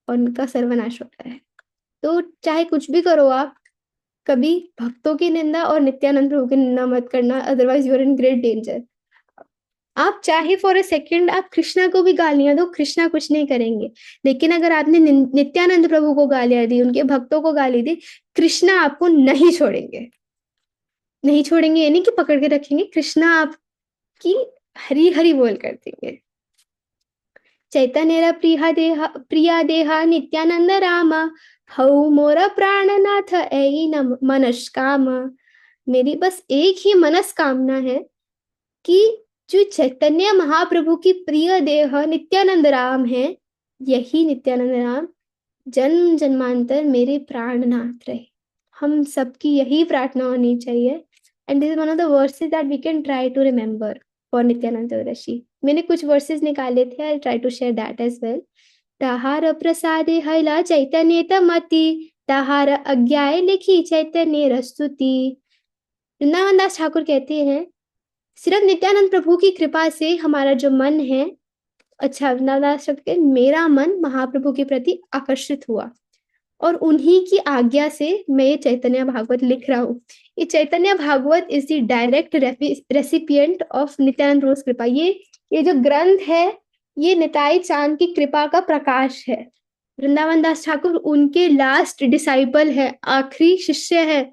S1: और उनका सर्वनाश होता है। तो चाहे कुछ भी करो आप, कभी भक्तों की निंदा और नित्यानंद प्रभु की निंदा मत करना, otherwise you are in great danger. आप चाहे फॉर अ सेकंड आप कृष्णा को भी गालियां दो, कृष्णा कुछ नहीं करेंगे, लेकिन अगर आपने नित्यानंद प्रभु को गालियां दी, उनके भक्तों को गाली दी, कृष्णा आपको नहीं छोड़ेंगे। नहीं छोड़ेंगे यानी कि पकड़ के रखेंगे, कृष्णा आपकी हरी हरी बोल कर देंगे। चैतन्य प्रिया देहा नित्यानंद राम, हऊ मोर प्राणनाथ ऐ मनस्काम। मेरी बस एक ही मनस्कामना है कि जो चैतन्य महाप्रभु की प्रिय देह नित्यानंद राम है, यही नित्यानंद राम जन्म जन्मांतर मेरे प्राणनाथ रहे। हम सबकी यही प्रार्थना होनी चाहिए। And this is one of the verses that we can try to remember for Nityananda Rishi. मैंने कुछ वर्सेस निकाले थे, I try to share that as well. ताहार प्रसादे हैला चैतन्य तमति, ताहार अज्ञाय लिखी चैतन्य रस्तुति। वृंदावन दास ठाकुर कहते हैं, सिर्फ नित्यानंद प्रभु की कृपा से हमारा जो मन है, अच्छा वृंदावन दास ठाकुर के, मेरा मन महाप्रभु के प्रति आकर्षित हुआ और उन्हीं की आज्ञा से मैं ये चैतन्य भागवत लिख रहा हूँ। ये Chaitanya Bhagavat is the direct recipient of Nityananda Prabhu कृपा। ये जो ग्रंथ है, ये निताई चांद की कृपा का प्रकाश है। वृंदावन दास ठाकुर उनके लास्ट डिसाइपल है, आखिरी शिष्य है।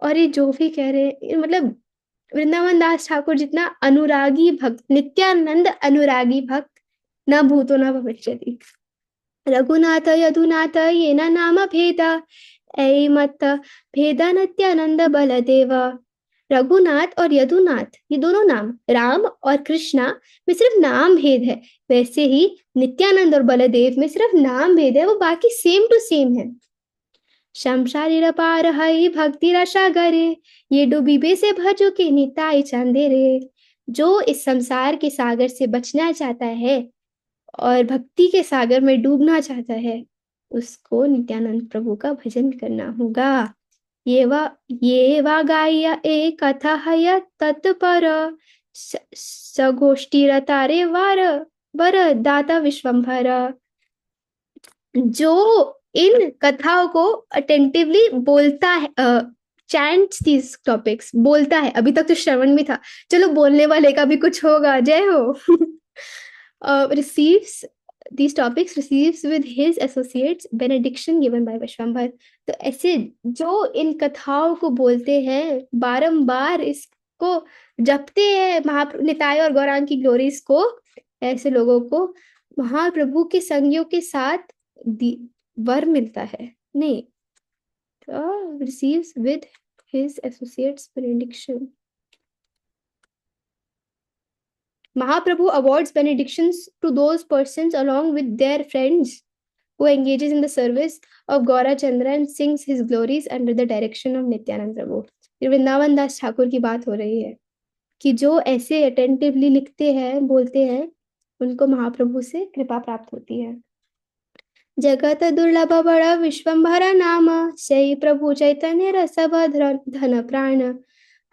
S1: और ये जो भी कह रहे हैं, मतलब वृंदावन दास ठाकुर जितना अनुरागी भक्त, नित्यानंद अनुरागी भक्त न भूतो न भविष्यति। रघुनाथ यदुनाथ येना नाम भेद, ऐ मत भेद नित्यानंद बलदेव। रघुनाथ और यदुनाथ ये दोनों नाम, राम और कृष्णा में सिर्फ नाम भेद है, वैसे ही नित्यानंद और बलदेव में सिर्फ नाम भेद है, वो बाकी सेम टू सेम है। शमशारी पार हई भक्ति रसा गरे, ये डूबीबे से भजो के निताई चंदेरे। जो इस संसार के सागर से बचना चाहता है और भक्ति के सागर में डूबना चाहता है, उसको नित्यानंद प्रभु का भजन करना होगा। ये वा गाय ए कथा हय तत्पर, सगोष्ठी रतारे वार वर दाता विश्वंभर। जो इन कथाओं को अटेंटिवली बोलता है, चैंट्स दीज टॉपिक्स, बोलता है, अभी तक तो श्रवण भी था, चलो बोलने वाले का भी कुछ होगा, जय हो। receives these topics, receives with his associates benediction given by Vishwambhar. तो ऐसे जो इन कथाओं को बोलते हैं, बारंबार इसको जपते हैं, महाप्रभु निताई और गौरांग की ग्लोरीज को, ऐसे लोगों को महाप्रभु के संगियों के साथ वर मिलता है। नहीं, तो receives with his associates benediction। Mahaprabhu awards benedictions to those persons along with their friends who engages in the service of Gaura Chandra and sings his glories under the direction of Nityanand Prabhu। Vrindavan दास ठाकुर की बात हो रही है कि जो ऐसे attentively लिखते हैं, बोलते हैं, उनको महाप्रभु से कृपा प्राप्त होती है। जगत दुर्लभ बड़ा विश्वंभर नाम, सही प्रभु चैतन्य रस धन प्राण।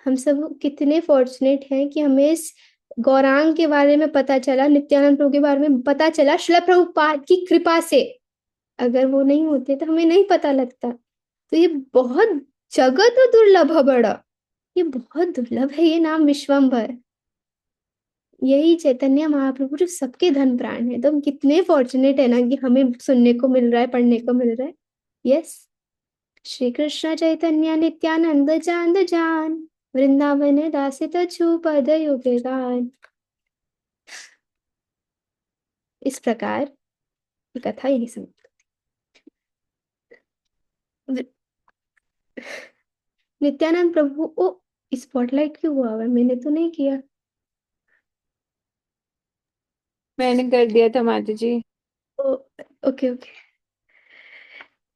S1: हम सब कितने फॉर्चुनेट हैं कि हमें इस गौरांग के बारे में पता चला, नित्यानंद प्रभु के बारे में पता चला श्रील प्रभुपाद की कृपा से। अगर वो नहीं होते तो हमें नहीं पता लगता। तो ये बहुत जगत दुर्लभ बड़ा, ये बहुत दुर्लभ है ये नाम विश्वंभर। यही चैतन्य महाप्रभु जो सबके धन प्राण है। तो हम कितने फॉर्चुनेट है ना कि हमें सुनने को मिल रहा है, पढ़ने को मिल रहा है। यस, श्री कृष्ण चैतन्य नित्यानंद चांद जान, वृंदावन दासित छू पद युगे गान। इस प्रकार कथा यही समाप्त। नित्यानंद प्रभु ओ स्पॉटलाइट क्यों हुआ है? मैंने तो नहीं किया।
S2: मैंने कर दिया था माता जी।
S1: Okay okay.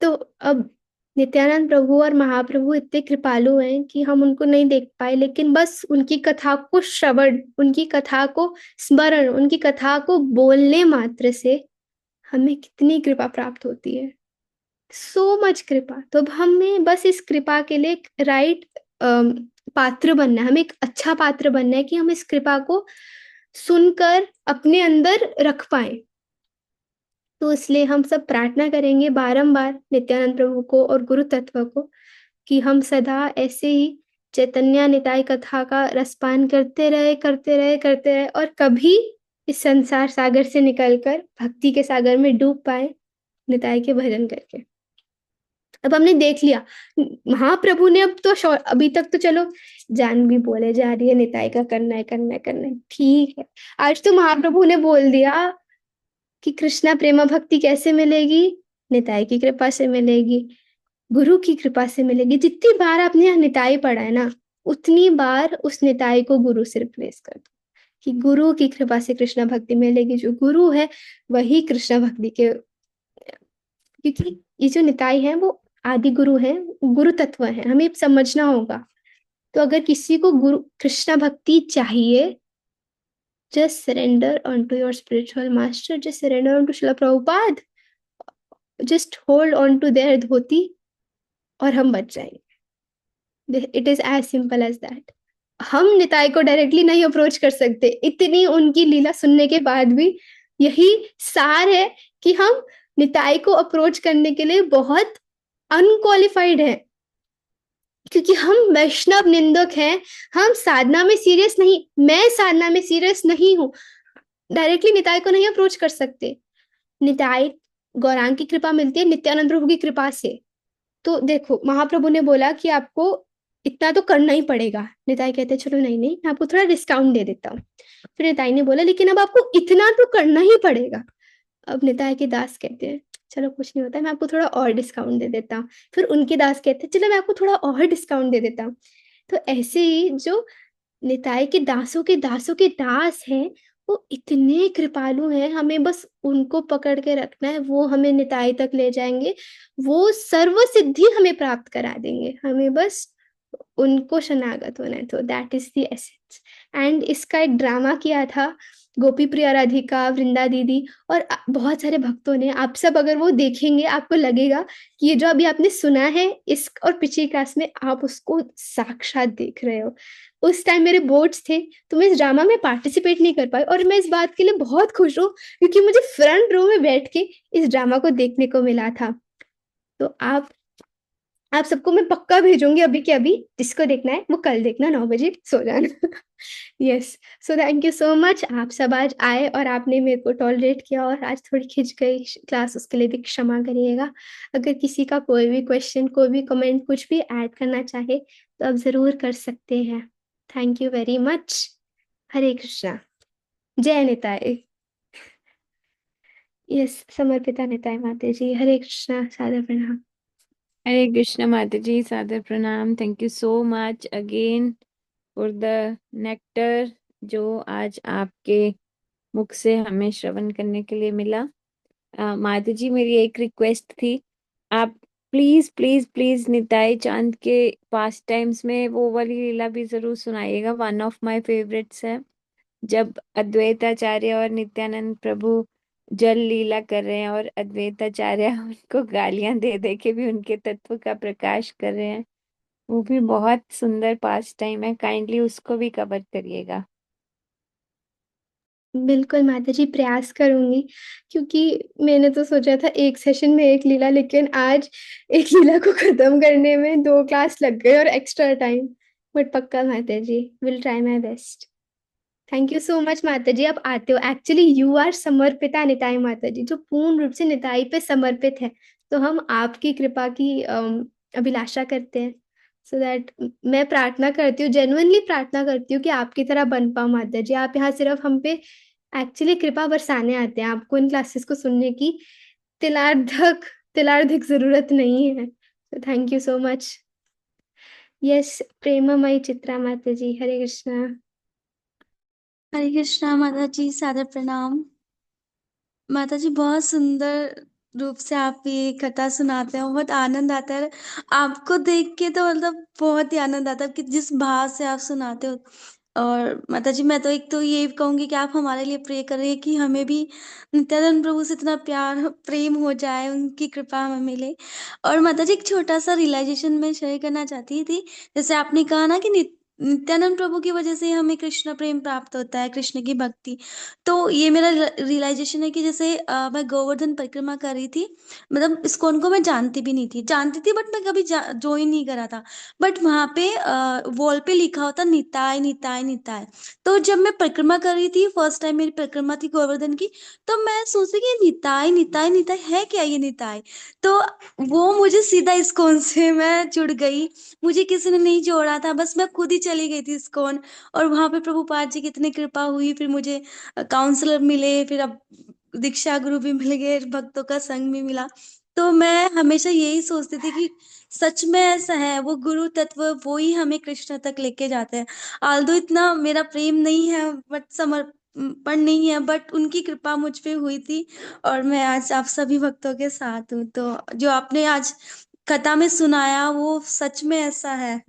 S1: तो अब नित्यानंद प्रभु और महाप्रभु इतने कृपालु हैं कि हम उनको नहीं देख पाए, लेकिन बस उनकी कथा को श्रवण, उनकी कथा को स्मरण, उनकी कथा को बोलने मात्र से हमें कितनी कृपा प्राप्त होती है। सो मच कृपा। तो अब हमें बस इस कृपा के लिए एक राइट पात्र बनना है, हमें एक अच्छा पात्र बनना है कि हम इस कृपा को सुनकर अपने अंदर रख पाए। तो इसलिए हम सब प्रार्थना करेंगे बारंबार नित्यानंद प्रभु को और गुरु तत्व को कि हम सदा ऐसे ही चैतन्य निताई कथा का रसपान करते रहे, करते रहे, करते रहे, और कभी इस संसार सागर से निकलकर भक्ति के सागर में डूब पाए, निताई के भजन करके। अब हमने देख लिया महाप्रभु ने, अब तो अभी तक तो चलो जान भी बोले जा रही है निताई का करना है, करना है, करना है, ठीक है। आज तो महाप्रभु ने बोल दिया कि कृष्णा प्रेमा भक्ति कैसे मिलेगी, निताई की कृपा से मिलेगी, गुरु की कृपा से मिलेगी। जितनी बार आपने यहाँ निताई पढ़ा है ना, उतनी बार उस निताई को गुरु से रिप्लेस कर दो, कि गुरु की कृपा से कृष्णा भक्ति मिलेगी। जो गुरु है वही कृष्णा भक्ति के, क्योंकि ये जो निताई है वो आदि गुरु है, गुरु तत्व है, हमें समझना होगा। तो अगर किसी को गुरु कृष्णा भक्ति चाहिए, just surrender onto your spiritual master, just surrender onto Srila Prabhupada, just hold on to their dhoti और हम बच जाएंगे। It is as simple as that. हम निताई को डायरेक्टली नहीं अप्रोच कर सकते, इतनी उनकी लीला सुनने के बाद भी यही सार है कि हम निताई को अप्रोच करने के लिए बहुत अनक्वालिफाइड हैं, क्योंकि हम वैष्णव निंदक हैं। हम साधना में सीरियस नहीं, मैं साधना में सीरियस नहीं हूँ, डायरेक्टली निताई को नहीं अप्रोच कर सकते। निताई गौरांग की कृपा मिलती है नित्यानंद प्रभु की कृपा से। तो देखो महाप्रभु ने बोला कि आपको इतना तो करना ही पड़ेगा। निताई कहते चलो नहीं नहीं, मैं आपको थोड़ा डिस्काउंट दे देता हूँ। फिर निताई ने बोला लेकिन अब आपको इतना तो करना ही पड़ेगा। अब निताई के दास कहते हैं चलो कुछ नहीं होता है, मैं आपको थोड़ा और डिस्काउंट दे देता हूँ। फिर उनके दास कहते हैं चलो मैं आपको थोड़ा और डिस्काउंट दे देता हूँ। तो ऐसे ही जो निताई के दासों के दास हैं, वो इतने कृपालु हैं, हमें बस उनको पकड़ के रखना है, वो हमें निताई तक ले जाएंगे, वो सर्व सिद्धि हमें प्राप्त करा देंगे, हमें बस उनको शरणागत होना है। तो that is the essence. And इसका एक ड्रामा किया था गोपी प्रिया, राधिका, वृंदा दीदी और बहुत सारे भक्तों ने। आप सब अगर वो देखेंगे आपको लगेगा कि ये जो अभी आपने सुना है इस और पिछली क्लास में, आप उसको साक्षात देख रहे हो। उस टाइम मेरे बोर्ड्स थे तो मैं इस ड्रामा में पार्टिसिपेट नहीं कर पाई, और मैं इस बात के लिए बहुत खुश हूँ क्योंकि मुझे फ्रंट रो में बैठ के इस ड्रामा को देखने को मिला था। तो आप सबको मैं पक्का भेजूंगी अभी के अभी, जिसको देखना है वो कल देखना 9 बजे, सो जाना। Yes. So thank you so much, आप सब आज आए और आपने मेरे को टॉलरेट किया, और आज थोड़ी खिंच गई क्लास, उसके लिए भी क्षमा करिएगा। अगर किसी का कोई भी क्वेश्चन, कोई भी कमेंट, कुछ भी ऐड करना चाहे तो आप जरूर कर सकते हैं। Thank you very much. Hare Krishna. जय निताय। यस, समर्पिता निताय माता जी। हरे कृष्णा, सादर प्रणाम।
S2: हरे कृष्ण माता जी, सादर प्रणाम। Thank you so much again for the nectar जो आज आपके मुख से हमें श्रवण करने के लिए मिला। माता जी, मेरी एक रिक्वेस्ट थी, आप प्लीज प्लीज प्लीज निताई चांद के पास टाइम्स में वो वाली लीला भी जरूर सुनाइएगा। वन ऑफ माय फेवरेट्स है, जब अद्वैताचार्य और नित्यानंद प्रभु जल लीला कर रहे हैं और अद्वैताचार्य उनको गालियां दे दे के भी उनके तत्व का प्रकाश कर रहे हैं। वो भी बहुत सुंदर पास टाइम है, काइंडली उसको भी कवर करिएगा।
S1: बिल्कुल माता जी, प्रयास करूंगी। क्योंकि मैंने तो सोचा था एक सेशन में एक लीला, लेकिन आज एक लीला को खत्म करने में 2 क्लास लग गए और एक्स्ट्रा टाइम। बट पक्का माता ji, will try my best. Thank you so much माता जी, आप आते हो। Actually you are Samarpita Nitai माता जी, जो पूर्ण रूप से निताई पे समर्पित है। तो हम आपकी कृपा की अभिलाषा करते हैं। सो दैट मैं प्रार्थना करती हूँ, जेन्युइनली प्रार्थना करती हूँ कि आपकी तरह बन पाओ माता जी। आप यहाँ सिर्फ हम पे एक्चुअली कृपा बरसाने आते हैं, आपको इन क्लासेस को सुनने की तिलार्धक तिलार्धिक जरूरत नहीं है। तो thank you so much. Yes, Premamayi Chitra माता जी। हरे कृष्णा।
S3: हरे कृष्णा माता जी, सादर प्रणाम। माता जी, बहुत सुंदर रूप से आप ये कथा सुनाते हैं, बहुत आनंद आता है आपको देख के। तो मतलब बहुत ही आनंद आता है कि जिस भाव से आप सुनाते हो। और माता जी, मैं तो एक तो ये कहूंगी कि आप हमारे लिए प्रे कर रही है कि हमें भी नित्यानंद प्रभु से इतना प्यार प्रेम हो जाए, उनकी कृपा हमें मिले। और माता जी, एक छोटा सा रियलाइजेशन मैं शेयर करना चाहती थी। जैसे आपने कहा ना कि नित्यानंद प्रभु की वजह से हमें कृष्ण प्रेम प्राप्त होता है, कृष्ण की भक्ति। तो ये मेरा रियलाइजेशन है कि जैसे मैं गोवर्धन परिक्रमा कर रही थी, मतलब इस्कॉन को मैं जानती भी नहीं थी, जानती थी बट मैं कभी ज्वाइन नहीं करा था। बट वहां पे वॉल पे लिखा होता निताय निताय निताय। तो जब मैं परिक्रमा कर रही थी, फर्स्ट टाइम मेरी परिक्रमा थी गोवर्धन की, तो मैं सोची कि निताय निताय निताय है क्या ये निताय। तो वो मुझे सीधा इस्कॉन से मैं जुड़ गई, मुझे किसी ने नहीं जोड़ा था, बस मैं खुद ही चली गई थी इस्कॉन। और वहां पे प्रभुपाद जी की इतनी कृपा हुई, फिर मुझे काउंसलर मिले, फिर अब दीक्षा गुरु भी मिल गए, भक्तों का संग भी मिला। तो मैं हमेशा यही सोचती थी कि सच में ऐसा है, वो गुरु तत्व वो ही हमें कृष्ण तक लेके जाते हैं। आल्दो इतना मेरा प्रेम नहीं है, बट समर्पण नहीं है, बट उनकी कृपा मुझ पे हुई थी, और मैं आज आप सभी भक्तों के साथ हूँ। तो जो आपने आज कथा में सुनाया वो सच में ऐसा है।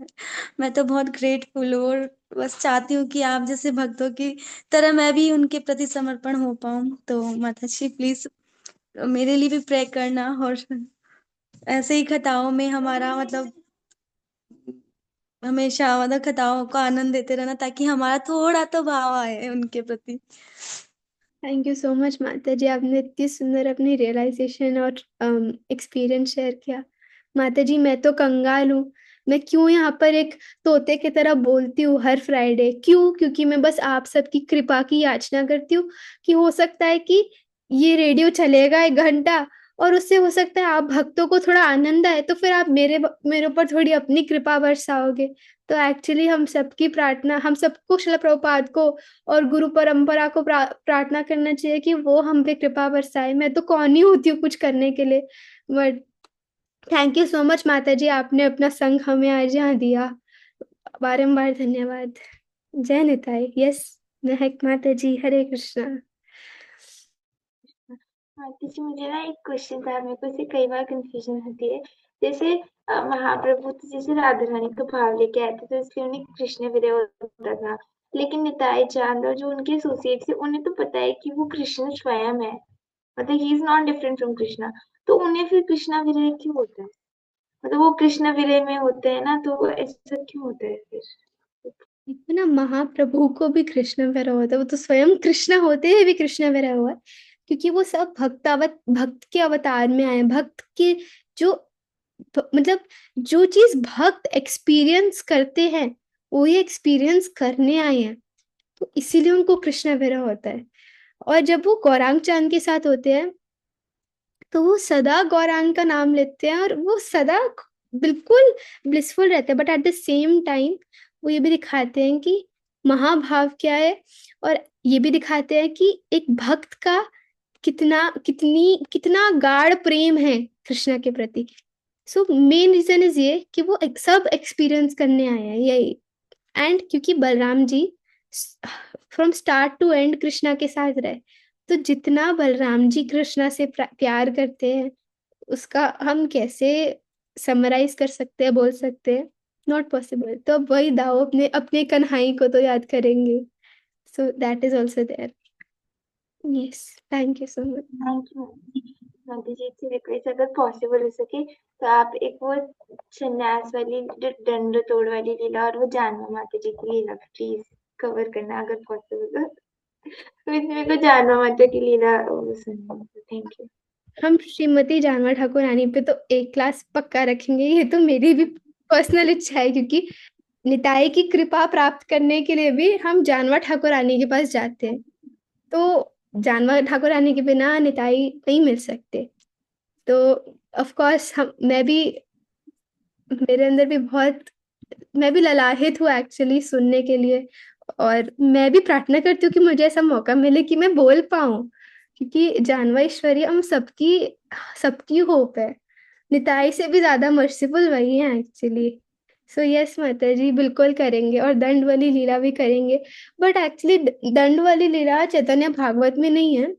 S3: मैं तो बहुत ग्रेटफुल हूँ, और बस चाहती हूँ कि आप जैसे भक्तों की तरह मैं भी उनके प्रति समर्पण हो पाऊँ। तो माता जी प्लीज मेरे लिए भी प्रे करना, और ऐसे ही कथाओं में हमारा मतलब हमेशा मतलब कथाओं को आनंद देते रहना, ताकि हमारा थोड़ा तो भाव आए उनके प्रति।
S1: थैंक यू सो मच माता जी, आपने इतनी सुंदर अपनी रियलाइजेशन और एक्सपीरियंस शेयर किया। माता जी मैं तो कंगाल हूँ, मैं क्यों यहाँ पर एक तोते की तरह बोलती हूँ हर फ्राइडे, क्यों? क्योंकि मैं बस आप सबकी कृपा की याचना करती हूँ कि हो सकता है कि ये रेडियो चलेगा 1 घंटा, और उससे हो सकता है आप भक्तों को थोड़ा आनंद आए, तो फिर आप मेरे ऊपर थोड़ी अपनी कृपा बरसाओगे। तो एक्चुअली हम सबकी प्रार्थना, हम सबको शिला प्रभुपाद को और गुरु परंपरा को प्रार्थना करना चाहिए कि वो हम पे कृपा बरसाए। मैं तो कौन ही होती हूँ कुछ करने के लिए, but thank you so much माता जी, आपने अपना संग हमें आज यहाँ दिया। बारंबार धन्यवाद। जय निताई। यस महक माता जी, हरे कृष्णा।
S4: हाँ जी, मुझे ना एक क्वेश्चन था, मेरे को इससे कई बार कंफ्यूजन होती है। जैसे महाप्रभु तो जैसे राधा रानी का भाव लेके आए थे, तो इसलिए उन्हें कृष्ण विरह होता था। लेकिन निताई चांद और जो उनके एसोसिएट्स है, उन्हें तो पता है कि वो कृष्ण स्वयं है, मतलब he is not different from Krishna. तो उन्हें फिर कृष्णा विरह क्यों होता है? मतलब वो कृष्ण विरह में होते हैं ना, तो ऐसा क्यों होता है फिर?
S1: देखो ना, महाप्रभु को भी कृष्ण विरह होता है, वो तो स्वयं कृष्ण होते हुए भी कृष्ण विरह हुआ है, क्योंकि वो सब भक्त के अवतार में आए हैं। भक्त के जो मतलब जो चीज भक्त एक्सपीरियंस करते हैं वो ये एक्सपीरियंस करने आए हैं, तो इसीलिए उनको कृष्ण विरह होता है। और जब वो गौरांग चांद के साथ होते हैं तो वो सदा गौरांग का नाम लेते हैं, और वो सदा बिल्कुल ब्लिसफुल रहते हैं, but at the same time वो ये भी दिखाते हैं कि महाभाव क्या है, और ये भी दिखाते हैं कि एक भक्त का कितना गाढ़ प्रेम है कृष्णा के प्रति। सो मेन रीजन इज ये कि वो सब एक्सपीरियंस करने आए हैं यही। एंड क्योंकि Balram ji from start to end Krishna के साथ रहे, तो जितना बलराम जी कृष्णा से प्यार करते हैं उसका हम कैसे समराइज कर सकते हैं, बोल सकते हैं, नॉट पॉसिबल। तो अब वही दाओ अपने अपने कन्हई को तो याद करेंगे। So that is also there. Yes, thank you so much.
S4: Thank you Modi ji से रिक्वेस्ट, अगर पॉसिबल हो सके तो आप एक वो संन्यास वाली दंड तोड़ वाली लीला और वो जानवा माता जी की लीला प्लीज कवर करना अगर पॉसिबल हो। तो इसमें मेरे को जानवा माता की लीला सुननी है। Thank you.
S1: हम श्रीमती जानवा ठाकुर रानी पे तो एक क्लास पक्का रखेंगे, ये तो मेरी भी पर्सनल इच्छा है, क्योंकि निताई की कृपा प्राप्त करने के लिए भी हम जानवा ठाकुर रानी के पास जाते हैं। तो जानवा ठाकुर रानी के बिना निताई नहीं मिल सकते। तो ऑफ कोर्स हम मैं भी मेरे अंदर भी बहुत, मैं भी ललाहित हूँ एक्चुअली सुनने के लिए, और मैं भी प्रार्थना करती हूँ कि मुझे ऐसा मौका मिले कि मैं बोल पाऊँ, क्योंकि जानवा ईश्वरी हम सबकी सबकी होप है। निताई से भी ज्यादा मर्सीफुल वही है एक्चुअली। सो यस माता जी, बिल्कुल करेंगे, और दंड वाली लीला भी करेंगे। बट एक्चुअली दंड वाली लीला चैतन्य भागवत में नहीं है,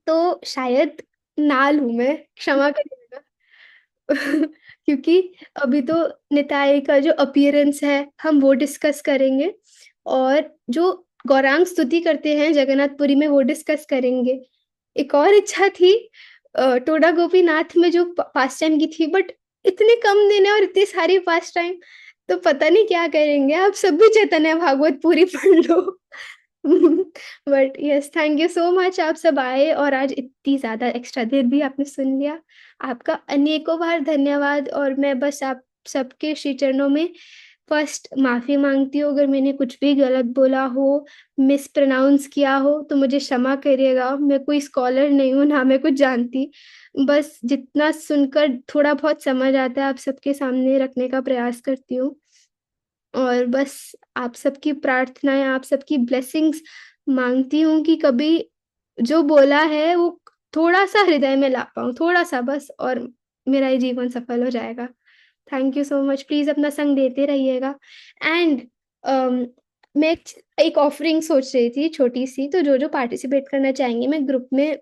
S1: तो शायद नाल हूं मैं, क्षमा करिएगा। क्योंकि अभी तो निताई का जो अपीयरेंस है हम वो डिस्कस करेंगे, और जो गौरांग स्तुति करते हैं जगन्नाथपुरी में वो डिस्कस करेंगे। एक और इच्छा थी टोडा गोपीनाथ में जो पास टाइम की थी, बट इतने कम दिन है और इतनी सारी पास टाइम, तो पता नहीं क्या करेंगे। आप सब भी चैतन्य भागवत पूरी पढ़ लो। But yes, thank you so much, आप सब आए और आज इतनी ज्यादा एक्स्ट्रा देर भी आपने सुन लिया। आपका अनेकों बार धन्यवाद। और मैं बस आप सबके श्री चरणों में फर्स्ट माफी मांगती हूँ, अगर मैंने कुछ भी गलत बोला हो, मिस प्रोनाउंस किया हो तो मुझे क्षमा करिएगा। मैं कोई स्कॉलर नहीं हूँ, ना मैं कुछ जानती, बस जितना सुनकर थोड़ा बहुत समझ आता है आप सबके सामने रखने का प्रयास करती हूँ। और बस आप सबकी प्रार्थनाएं, आप सबकी ब्लेसिंग्स मांगती हूँ कि कभी जो बोला है वो थोड़ा सा हृदय में ला पाऊँ, थोड़ा सा बस, और मेरा ये जीवन सफल हो जाएगा। Thank you so much, please अपना संग देते रहिएगा। एंड मैं एक ऑफरिंग सोच रही थी छोटी सी, तो जो जो पार्टिसिपेट करना चाहेंगे मैं ग्रुप में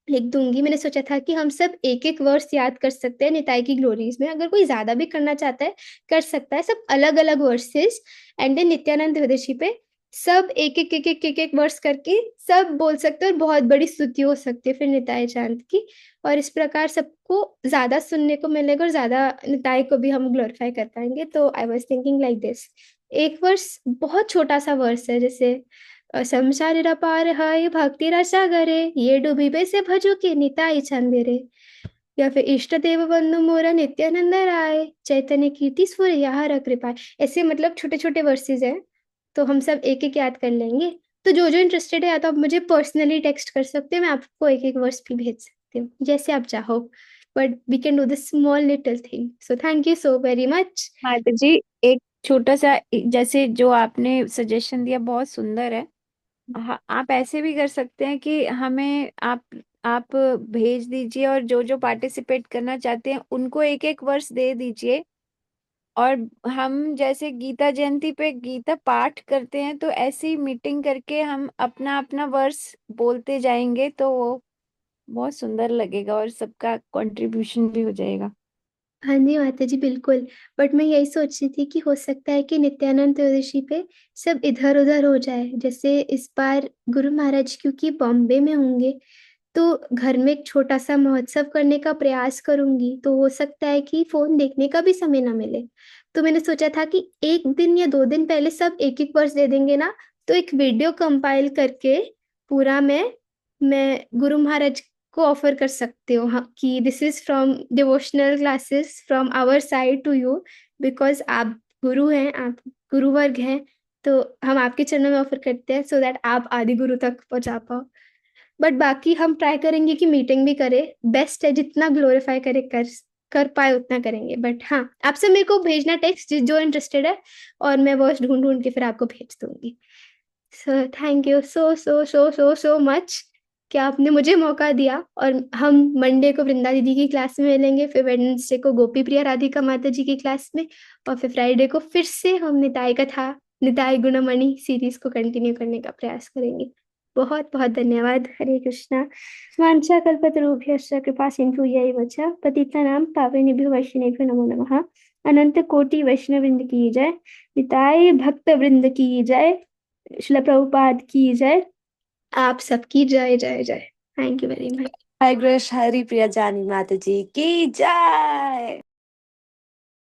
S1: लिख दूंगी। मैंने सोचा था कि हम सब एक एक वर्ष याद कर सकते हैं निताई की ग्लोरीज में, अगर कोई ज्यादा भी करना चाहता है कर सकता है, सब अलग अलग वर्सेस एंड देन नित्यानंद त्रिदशी पे सब एक एक वर्ष करके सब बोल सकते हैं, और बहुत बड़ी स्तुति हो सकती है फिर निताई चांद की। और इस प्रकार सबको ज्यादा सुनने को मिलेगा और ज्यादा निताई को भी हम ग्लोरीफाई कर पाएंगे। तो I was thinking like this, एक वर्ष बहुत छोटा सा वर्ष है, जैसे संसार पार है भक्ति रसा गरे, ये डूबी से भजो के निताई चंदेरे, या फिर इष्ट देव बंधु मोरा नित्यानंद राय, चैतन्य कीर्ति सूर्य यहाँ कृपा। ऐसे मतलब छोटे छोटे वर्सेस हैं, तो हम सब एक एक याद कर लेंगे। तो जो जो इंटरेस्टेड है या तो आप मुझे पर्सनली टेक्स्ट कर सकते हो, मैं आपको एक एक वर्स भी भेज सकती हूँ, जैसे आप चाहो, but we can do this small little thing. So thank you so very much.
S2: माता जी, एक छोटा सा, जैसे जो आपने सजेशन दिया बहुत सुंदर है। हाँ, आप ऐसे भी कर सकते हैं कि हमें आप भेज दीजिए, और जो जो पार्टिसिपेट करना चाहते हैं उनको एक एक वर्ष दे दीजिए। और हम जैसे गीता जयंती पे गीता पाठ करते हैं, तो ऐसी मीटिंग करके हम अपना अपना वर्ष बोलते जाएंगे, तो वो बहुत सुंदर लगेगा और सबका कंट्रीब्यूशन भी हो जाएगा।
S1: हाँ जी माता जी, बिल्कुल। बट मैं यही सोच रही थी कि हो सकता है कि नित्यानंद त्रयोदशी पे सब इधर उधर हो जाए। जैसे इस बार गुरु महाराज क्योंकि बॉम्बे में होंगे, तो घर में एक छोटा सा महोत्सव करने का प्रयास करूंगी, तो हो सकता है कि फोन देखने का भी समय ना मिले। तो मैंने सोचा था कि एक दिन या दो दिन पहले सब एक एक वर्ष दे देंगे ना, तो एक वीडियो कंपाइल करके पूरा मैं गुरु महाराज को ऑफर कर सकती हूँ, हाँ, कि this is from devotional classes from our side to you, because आप गुरु हैं, आप गुरु वर्ग हैं, तो हम आपके चरणों में ऑफर करते हैं सो दैट आप आदि गुरु तक पहुंचा पाओ। बट बाकी हम ट्राई करेंगे कि मीटिंग भी करें, बेस्ट है जितना ग्लोरीफाई करे कर पाए उतना करेंगे। बट हाँ, आपसे मेरे को भेजना टेक्स्ट जो इंटरेस्टेड है, और मैं वर्ष ढूंढ ढूंढ के फिर आपको भेज दूंगी। सो thank you so so so so so much कि आपने मुझे मौका दिया। और हम मंडे को वृंदा दीदी की क्लास में मिलेंगे, फिर वेडनेसडे को गोपी प्रिया राधिका माता जी की क्लास में, और फिर फ्राइडे को फिर से हम निताई कथा, निताई गुणमणि सीरीज को कंटिन्यू करने का प्रयास करेंगे। बहुत बहुत धन्यवाद। हरे कृष्णा। वाञ्छा कल्पतरुभ्यश्च कृपा सिन्धुभ्यैव च पतितानां पावनेभ्यो वैष्णवेभ्यो नमो नमः। अनंत कोटि वैष्णव वृंद की जय, निताई भक्त वृंद की जय, शिला प्रभुपाद की जय, आप सबकी जय जय जय। Thank you very much.
S5: Hi ग्रेश हरी प्रिया जानी माता जी की जय।